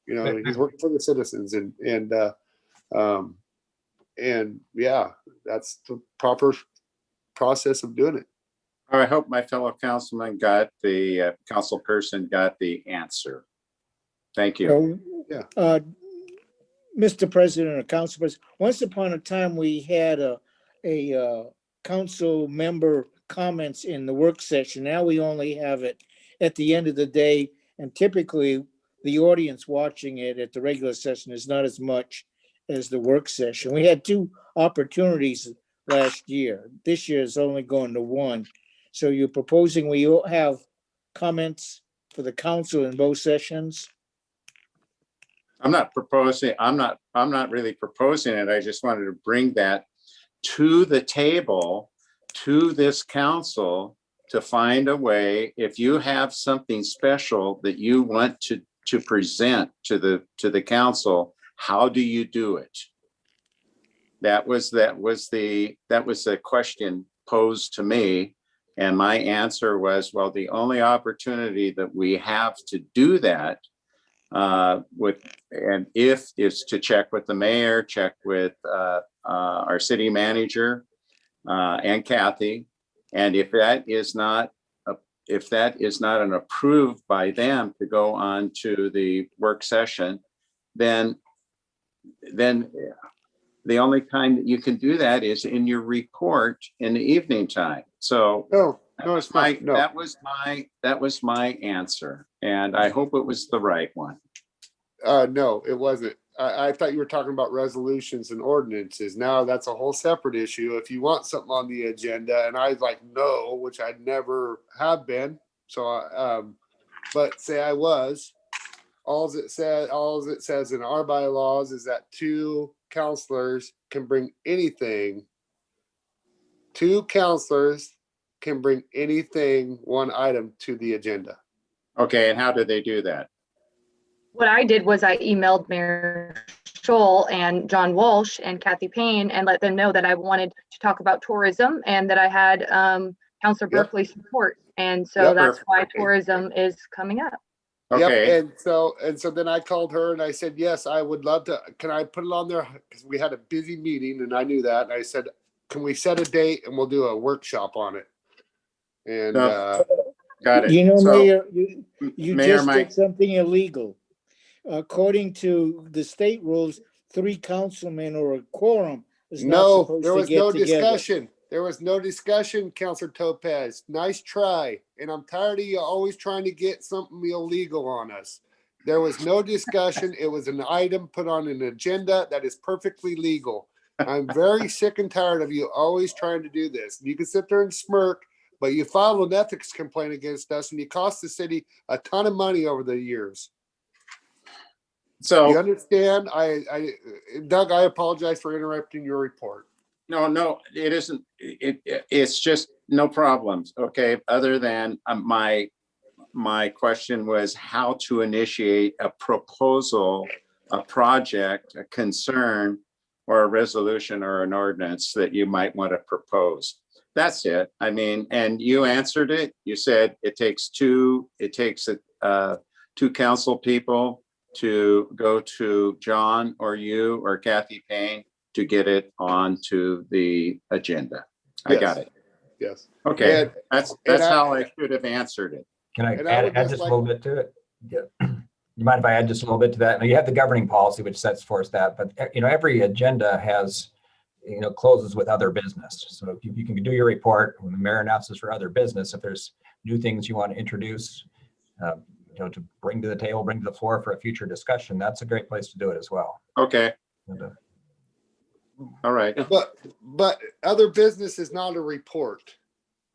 He's working for the citizens, and yeah, that's the proper process of doing it. I hope my fellow councilman got the council person got the answer. Thank you. Yeah. Mr. President or Council President, once upon a time we had a council member comments in the work session. Now we only have it at the end of the day, and typically the audience watching it at the regular session is not as much as the work session. We had 2 opportunities last year. This year is only going to 1. So you're proposing we all have comments for the council in both sessions? I'm not really proposing it. I just wanted to bring that to the table, to this council, to find a way. If you have something special that you want to present to the council, how do you do it? That was the question posed to me, and my answer was, well, the only opportunity that we have to do that is to check with the mayor, check with our city manager and Kathy, and if that is not an approved by them to go on to the work session, then the only time that you can do that is in your report in the evening time. So that was my answer, and I hope it was the right one. No, it wasn't. I thought you were talking about resolutions and ordinances. Now that's a whole separate issue. If you want something on the agenda, and I was like, no, which I never have been. So, but say I was. All it says in our bylaws is that 2 counselors can bring anything. 2 counselors can bring anything, 1 item to the agenda. Okay, and how do they do that? What I did was I emailed Mayor Scholl and John Walsh and Kathy Payne and let them know that I wanted to talk about tourism and that I had Councilor Berkeley's support. And so that's why tourism is coming up. Okay. Yep. And so then I called her and I said, yes, I would love to. Can I put it on there? Because we had a busy meeting and I knew that. And I said, can we set a date and we'll do a workshop on it? And got it. Mayor, you just did something illegal. According to the state rules, 3 councilmen or a quorum is not supposed to get together. No, there was no discussion. There was no discussion, Councilor Topaz. Nice try. And I'm tired of you always trying to get something illegal on us. There was no discussion. It was an item put on an agenda that is perfectly legal. I'm very sick and tired of you always trying to do this. You can sit there and smirk, but you filed an ethics complaint against us and you cost the city a ton of money over the years. So you understand? Doug, I apologize for interrupting your report. No, it isn't. It's just no problems. Okay. Other than my question was how to initiate a proposal, a project, a concern, or a resolution or an ordinance that you might want to propose. That's it. I mean, and you answered it. You said it takes two council people to go to John or you or Kathy Payne to get it onto the agenda. I got it. Yes. Okay, And that's how I should have answered it. Can I And I would add just just a like- little bit to it? Yeah. You mind if I add just a little bit to that? Now, you have the governing policy, which sets forth that, but every agenda has, closes with other business. So you can do your report when the mayor announces for other business. If there's new things you want to introduce, to bring to the table, bring to the floor for a future discussion, that's a great place to do it as well. Okay. All right. But other business is not a report.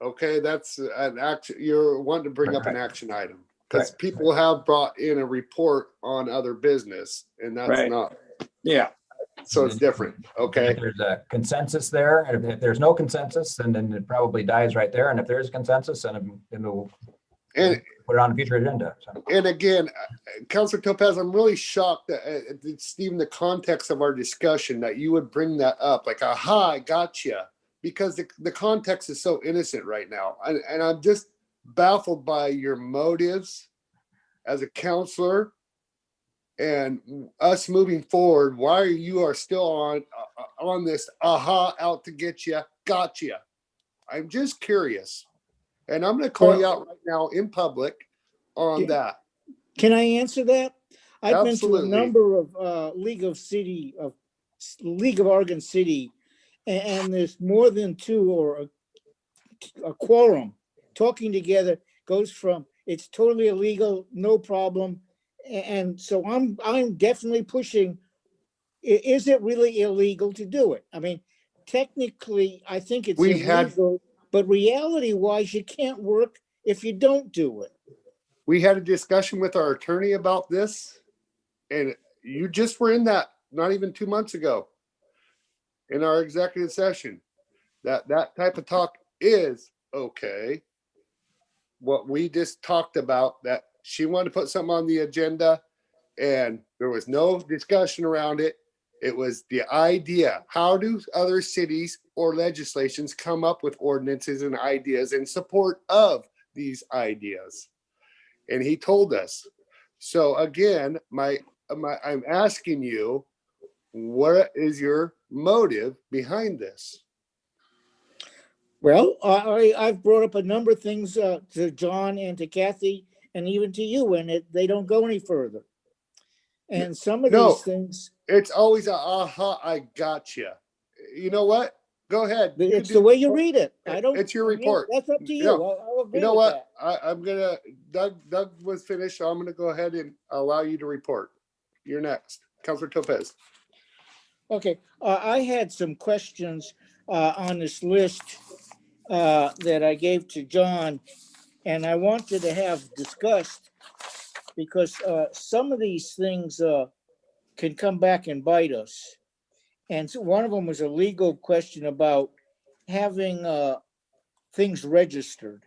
Okay, that's an action. You're wanting to bring up an action item because people have brought in a report on other business, and that's not. Yeah. So it's different. Okay. If there's a consensus there, and if there's no consensus, then it probably dies right there. And if there is consensus, then we'll put it on a future agenda. So. And again, Councilor Topaz, I'm really shocked that it's even the context of our discussion that you would bring that up. Like, aha, I gotcha. Because the context is so innocent right now. And I'm just baffled by your motives as a counselor and us moving forward. Why you are still on this aha, out to get you, gotcha. I'm just curious. And I'm going to call you out right now in public on that. Can I answer that? I've Absolutely. been to a number of League of Oregon City, and there's more than two or a quorum talking together goes from it's totally illegal, no problem. And so I'm definitely pushing. Is it really illegal to do it? I mean, technically, I think it's illegal, but reality wise, you can't work if you don't do it. We had a discussion with our attorney about this, and you just were in that not even 2 months ago in our executive session. That type of talk is okay. What we just talked about, that she wanted to put something on the agenda and there was no discussion around it. It was the idea. How do other cities or legislations come up with ordinances and ideas in support of these ideas? And he told us. So again, I'm asking you, what is your motive behind this? Well, I've brought up a number of things to John and to Kathy and even to you, and they don't go any further. And some of these things. It's always a aha, I gotcha. You know what? Go ahead. It's the way you read it. It's your report. That's up to you. I'll agree you know with what? I'm gonna. Doug was finished, so I'm gonna go ahead and allow you to report. You're next, Councilor Topaz. Okay, I had some questions on this list that I gave to John, and I wanted to have discussed because some of these things can come back and bite us. And so one of them was a legal question about having things registered,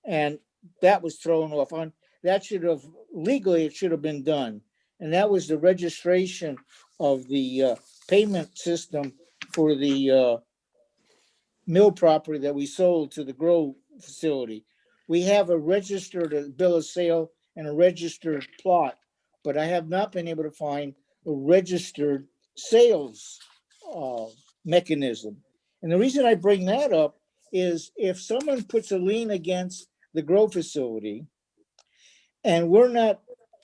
and that was thrown off. On that should have legally it should have been done, and that was the registration of the payment system for the mill property that we sold to the grow facility. We have a registered bill of sale and a registered plot, but I have not been able to find a registered sales mechanism. And the reason I bring that up is if someone puts a lien against the grow facility and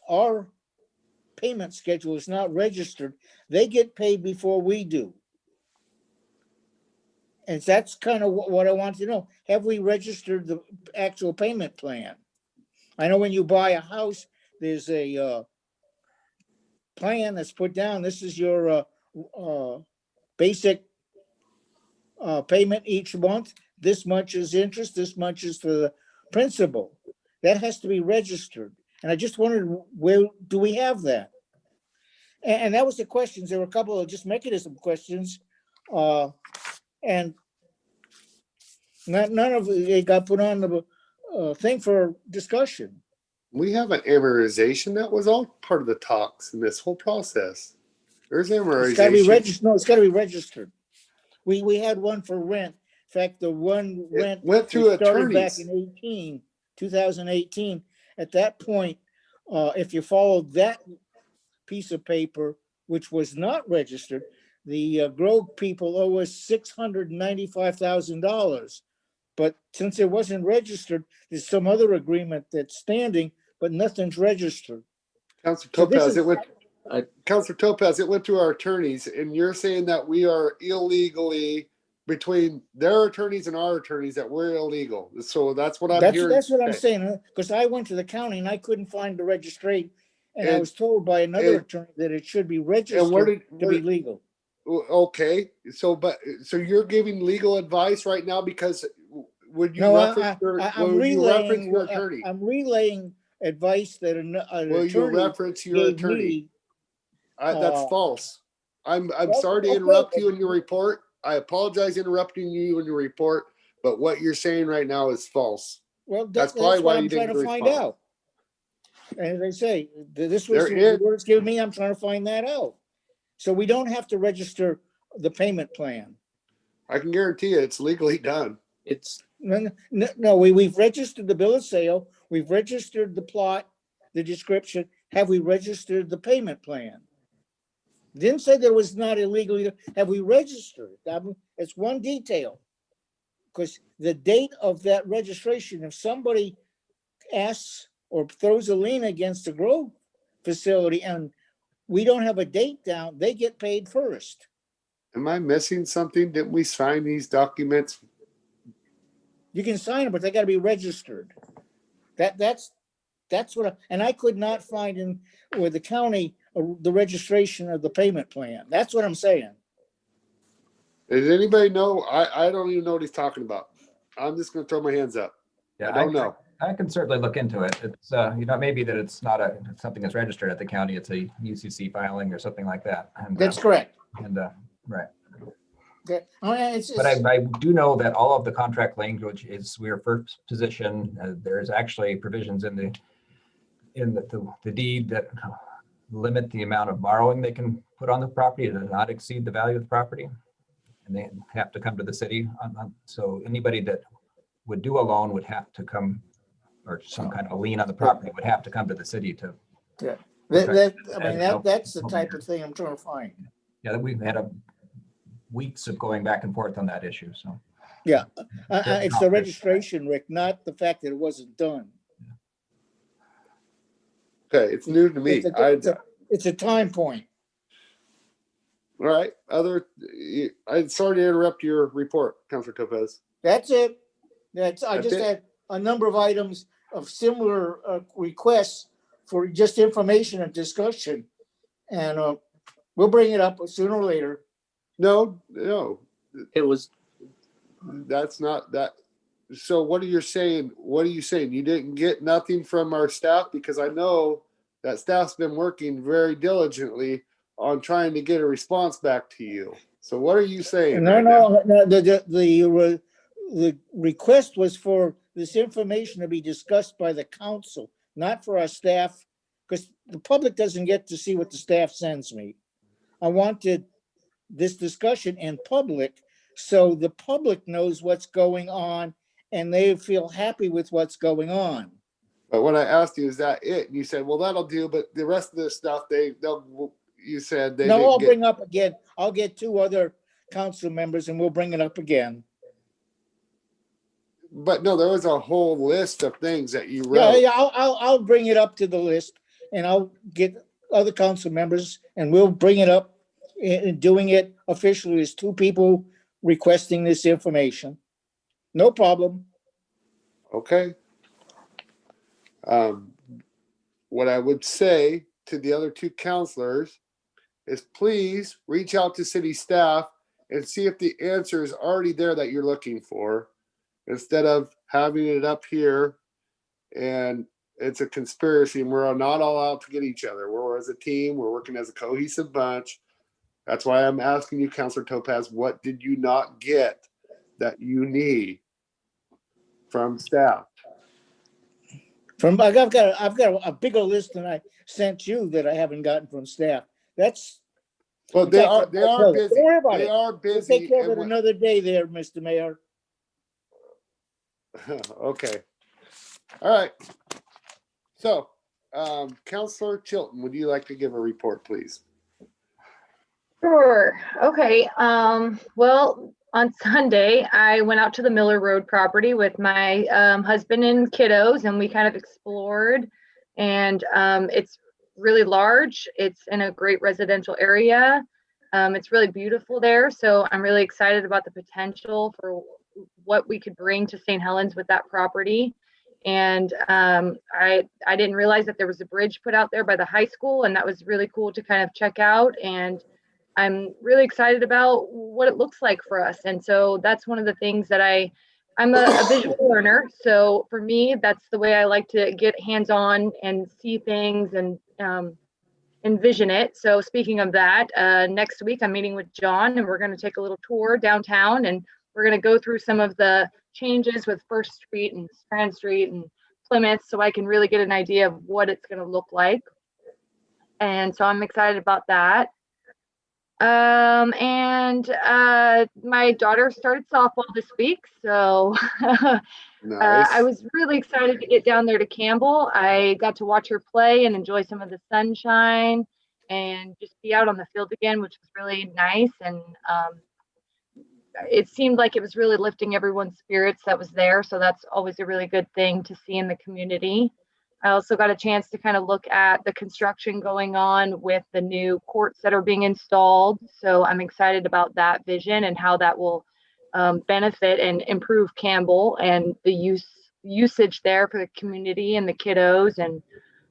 our payment schedule is not registered, they get paid before we do. And that's kind of what I want to know. Have we registered the actual payment plan? I know when you buy a house, there's a plan that's put down. This is your basic payment each month. This much is interest, this much is for the principal. That has to be registered. And I just wondered, where do we have that? And that was the questions. There were a couple of just mechanism questions. And none of it got put on the thing for discussion. We have an amortization. That was all part of the talks in this whole process. There's amortization. It's got to be registered. No, it's got to be registered. We had one for rent fact, the one It went through started back attorneys. in 2018. At that point, if you followed that piece of paper, which was not registered, the Grove people owe us $695,000. But since it wasn't registered, there's some other agreement that's standing, but nothing's registered. Councilor So this Topaz, is- it went, Councilor Topaz, it went through our attorneys, and you're saying that we are illegally between their attorneys and our attorneys, that we're illegal. So that's what I'm hearing. That's what I'm today. saying, because I went to the county and I couldn't find the registration. And I And- was told by another and- attorney that it should be And where registered did, to be legal. okay, so, so you're giving legal advice right now because would you No, reference your, I'm will you reference relaying, your attorney? I'm relaying advice that an Will you attorney reference your gave attorney? me. That's false. I'm Well, sorry to okay, interrupt but- you in your report. I apologize interrupting you in your report, but what you're saying right now is false. Well, That's that's probably why what you I'm trying didn't to find respond. out. And as I say, this was There the is- words given me, I'm trying to find that out. So we don't have to register the payment plan. I can guarantee you it's legally done. It's, No, we've registered the bill of sale, we've registered the plot, the description. Have we registered the payment plan? Didn't say there was not illegally, have we registered? It's one detail. Because the date of that registration, if somebody asks or throws a lien against the Grove facility and we don't have a date down, they get paid first. Am I missing something? Didn't we sign these documents? You can sign it, but they gotta be registered. That's what, and I could not find in with the county, the registration of the payment plan. That's what I'm saying. Does anybody know? I don't even know what he's talking about. I'm just gonna throw my hands up. Yeah, I don't know. I can certainly look into it. It's, maybe that it's not something that's registered at the county. It's a UCC filing or something like that. And, That's correct. And, right. Okay. But I do know that all of the contract language is, we are first position. There's actually provisions in the deed that limit the amount of borrowing they can put on the property. It does not exceed the value of the property. And they have to come to the city. So anybody that would do a loan would have to come, or some kind of a lien on the property would have to come to the city to. Yeah. Okay. That's the type of thing I'm trying to find. Yeah, we've had weeks of going back and forth on that issue, so. Yeah, it's the registration, Rick, not the fact that it wasn't done. Okay, it's new to me. It's a time point. All right, I'm sorry to interrupt your report, Councilor Topaz. That's it. I That's just it? had a number of items of similar requests for just information and discussion. And we'll bring it up sooner or later. No, it was, that's not that. So what are you saying? What are you saying? You didn't get nothing from our staff? Because I know that staff's been working very diligently on trying to get a response back to you. So what are you saying? No, the request was for this information to be discussed by the council, not for our staff, because the public doesn't get to see what the staff sends me. I wanted this discussion in public so the public knows what's going on and they feel happy with what's going on. But when I asked you, is that it? And you said, well, that'll do. But the rest of the stuff, you said they No, didn't I'll get. bring up again. I'll get two other council members and we'll bring it up again. But no, there was a whole list of things that you wrote. Yeah, I'll bring it up to the list and I'll get other council members and we'll bring it up and doing it officially as two people requesting this information. No problem. Okay. What I would say to the other two counselors is please reach out to city staff and see if the answer is already there that you're looking for, instead of having it up here and it's a conspiracy and we're not all out to get each other. We're as a team, we're working as a cohesive bunch. That's why I'm asking you, Councilor Topaz, what did you not get that you need from staff? I've got a bigger list than I sent you that I haven't gotten from staff. That's. Well, they are busy. Don't worry about They it. are We'll busy. take care of it another day there, Mr. Mayor. Okay. All right. So, Counselor Chilton, would you like to give a report, please? Sure. Okay. Well, on Sunday, I went out to the Miller Road property with my husband and kiddos, and we kind of explored. And it's really large. It's in a great residential area. It's really beautiful there. So I'm really excited about the potential for what we could bring to St. Helens with that property. And I didn't realize that there was a bridge put out there by the high school, and that was really cool to kind of check out. And I'm really excited about what it looks like for us. And so that's one of the things that I'm a visual learner. So for me, that's the way I like to get hands-on and see things and envision it. So speaking of that, next week I'm meeting with John, and we're going to take a little tour downtown, and we're going to go through some of the changes with First Street and Strand Street and Plymouth, so I can really get an idea of what it's going to look like. And so I'm excited about that. My daughter started softball this week, so Nice. I was really excited to get down there to Campbell. I got to watch her play and enjoy some of the sunshine and just be out on the field again, which was really nice. And it seemed like it was really lifting everyone's spirits that was there. So that's always a really good thing to see in the community. I also got a chance to kind of look at the construction going on with the new courts that are being installed. So I'm excited about that vision and how that will benefit and improve Campbell and the usage there for the community and the kiddos. And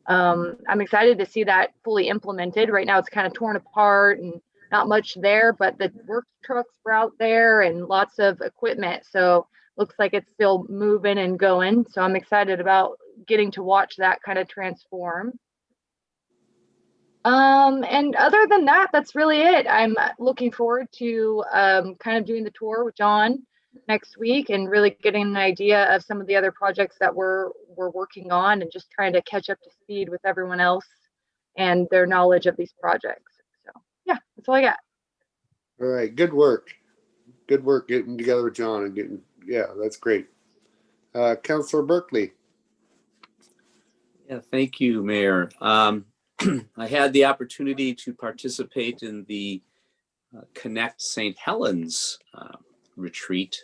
I'm excited to see that fully implemented. Right now it's kind of torn apart and not much there, but the work trucks were out there and lots of equipment. So looks like it's still moving and going. So I'm excited about getting to watch that kind of transform. And other than that, that's really it. I'm looking forward to kind of doing the tour with John next week and really getting an idea of some of the other projects that we're working on, and just trying to catch up to speed with everyone else and their knowledge of these projects. So yeah, that's all I got. All right. Good work. Good work getting together with John and getting, yeah, that's great. Counselor Berkeley. Yeah, thank you, Mayor. I had the opportunity to participate in the Connect St. Helens retreat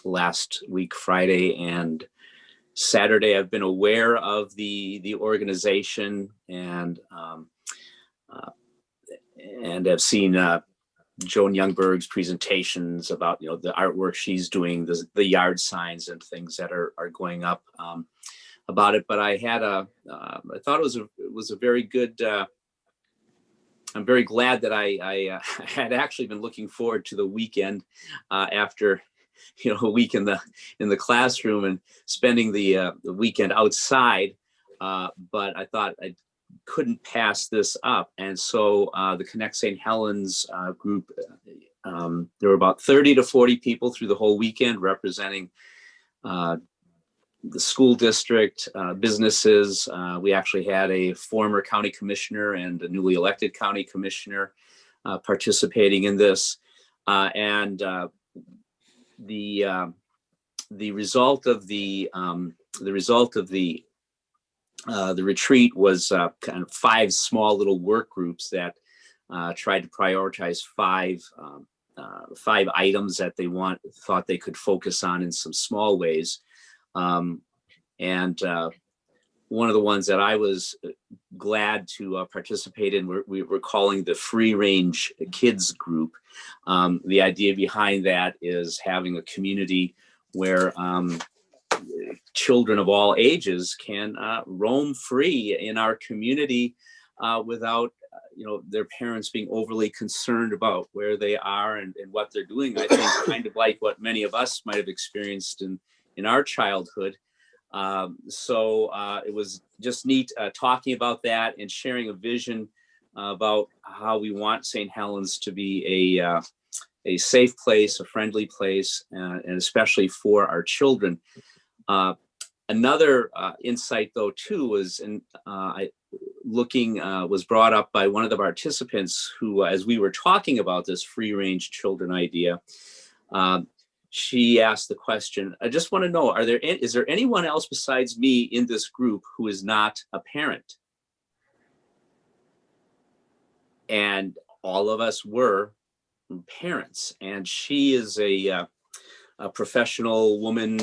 last week, Friday and Saturday. I've been aware of the organization and have seen Joan Youngberg's presentations about the artwork she's doing, the yard signs and things that are going up about it. But I had I thought it was a very good. I'm very glad that I had actually been looking forward to the weekend after a week in the classroom and spending the weekend outside. But I thought I couldn't pass this up, and so the Connect St. Helens group. There were about 30 to 40 people through the whole weekend, representing the school district, businesses. We actually had a former county commissioner and a newly elected county commissioner participating in this, and the result of the retreat was kind of 5 small little work groups that tried to prioritize 5 items that they thought they could focus on in some small ways. And one of the ones that I was glad to participate in, we were calling the Free Range Kids Group. The idea behind that is having a community where children of all ages can roam free in our community without their parents being overly concerned about where they are and what they're doing. I think kind of like what many of us might have experienced in our childhood. So it was just neat talking about that and sharing a vision about how we want St. Helens to be a safe place, a friendly place, and especially for our children. Another insight, though, too, was was brought up by one of the participants who, as we were talking about this free-range children idea, she asked the question, I just want to know, is there anyone else besides me in this group who is not a parent? And all of us were parents. And she is a professional woman.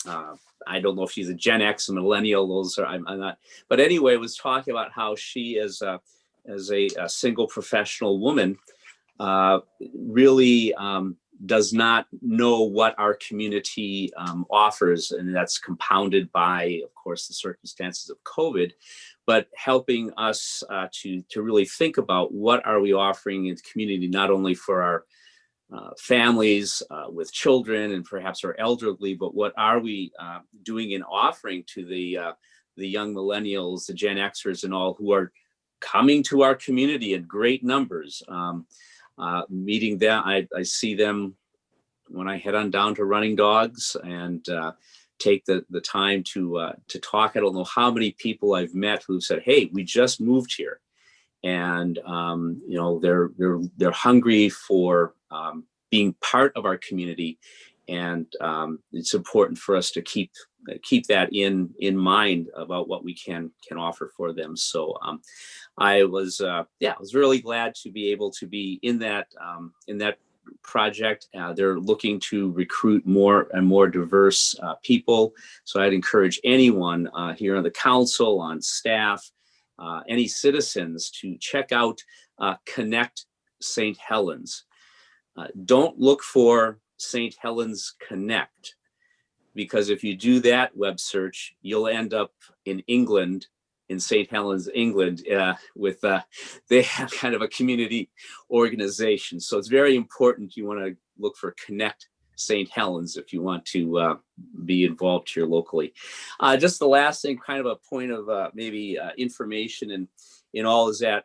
I don't know if she's a Gen X, a millennial, those are, I'm not, but anyway, was talking about how she is as a single professional woman, really does not know what our community offers. And that's compounded by, of course, the circumstances of COVID, but helping us to really think about what are we offering in the community, not only for our families with children and perhaps our elderly, but what are we doing and offering to the young millennials, the Gen Xers and all who are coming to our community in great numbers. Meeting them, I see them when I head on down to Running Dogs and take the time to talk. I don't know how many people I've met who said, "Hey, we just moved here," and you know, they're hungry for being part of our community, and it's important for us to keep that in mind about what we can offer for them. So I was really glad to be able to be in that project. They're looking to recruit more and more diverse people. So I'd encourage anyone here on the council, on staff, any citizens to check out Connect St. Helens. Don't look for St. Helens Connect, because if you do that web search, you'll end up in England, in St. Helens, England, with they have kind of a community organization. So it's very important. You want to look for Connect St. Helens if you want to be involved here locally. Just the last thing, kind of a point of maybe information in all, is that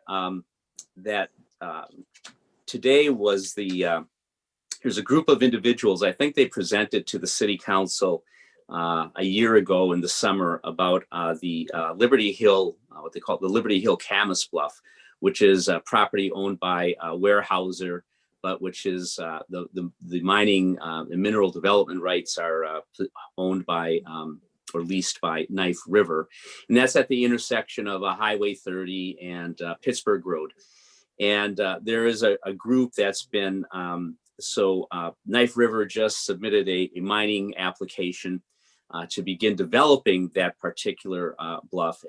today was there's a group of individuals, I think they presented to the city council a year ago in the summer about the Liberty Hill, what they call the Liberty Hill Camas Bluff, which is a property owned by Weyerhaeuser, but which is the mining and mineral development rights are owned by or leased by Knife River. And that's at the intersection of Highway 30 and Pittsburgh Road. And there is a group that's been, Knife River just submitted a mining application to begin developing that particular bluff.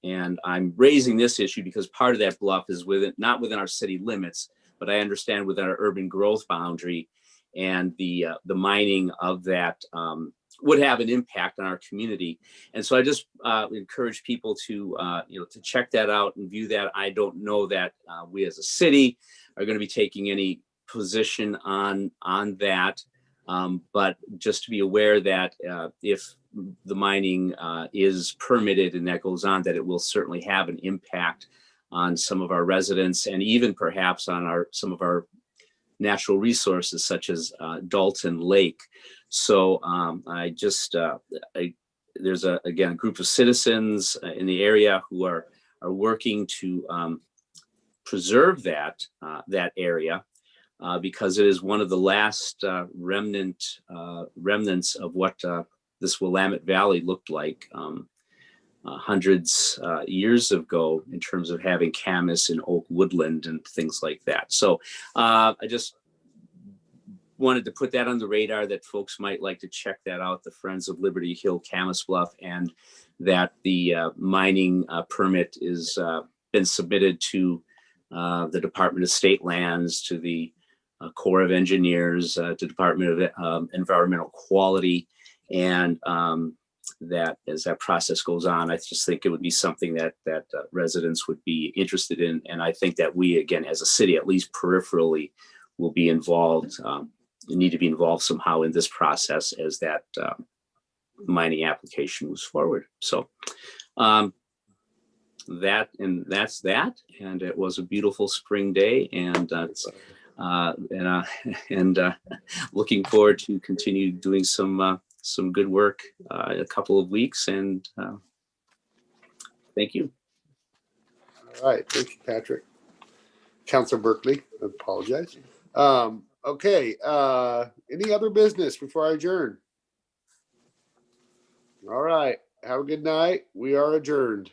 And I'm raising this issue because part of that bluff is not within our city limits, but I understand within our urban growth boundary, and the mining of that would have an impact on our community. And so I just encourage people to to check that out and view that. I don't know that we as a city are going to be taking any position on that, but just to be aware that if the mining is permitted and that goes on, that it will certainly have an impact on some of our residents, and even perhaps on some of our natural resources such as Dalton Lake. So there's again a group of citizens in the area who are working to preserve that area because it is one of the last remnants of what this Willamette Valley looked like hundreds years ago, in terms of having camas and oak woodland and things like that. So I just wanted to put that on the radar, that folks might like to check that out, the Friends of Liberty Hill Camas Bluff, and that the mining permit is been submitted to the Department of State Lands, to the Corps of Engineers, to Department of Environmental Quality, and that as that process goes on, I just think it would be something that residents would be interested in. And I think that we, again, as a city, at least peripherally, will be involved, need to be involved somehow in this process as that mining application moves forward. So that's that. And it was a beautiful spring day, and looking forward to continue doing some good work in a couple of weeks. And thank you. All right, thank you, Patrick. Councilor Berkeley, I apologize. Okay, any other business before I adjourn? All right, have a good night. We are adjourned.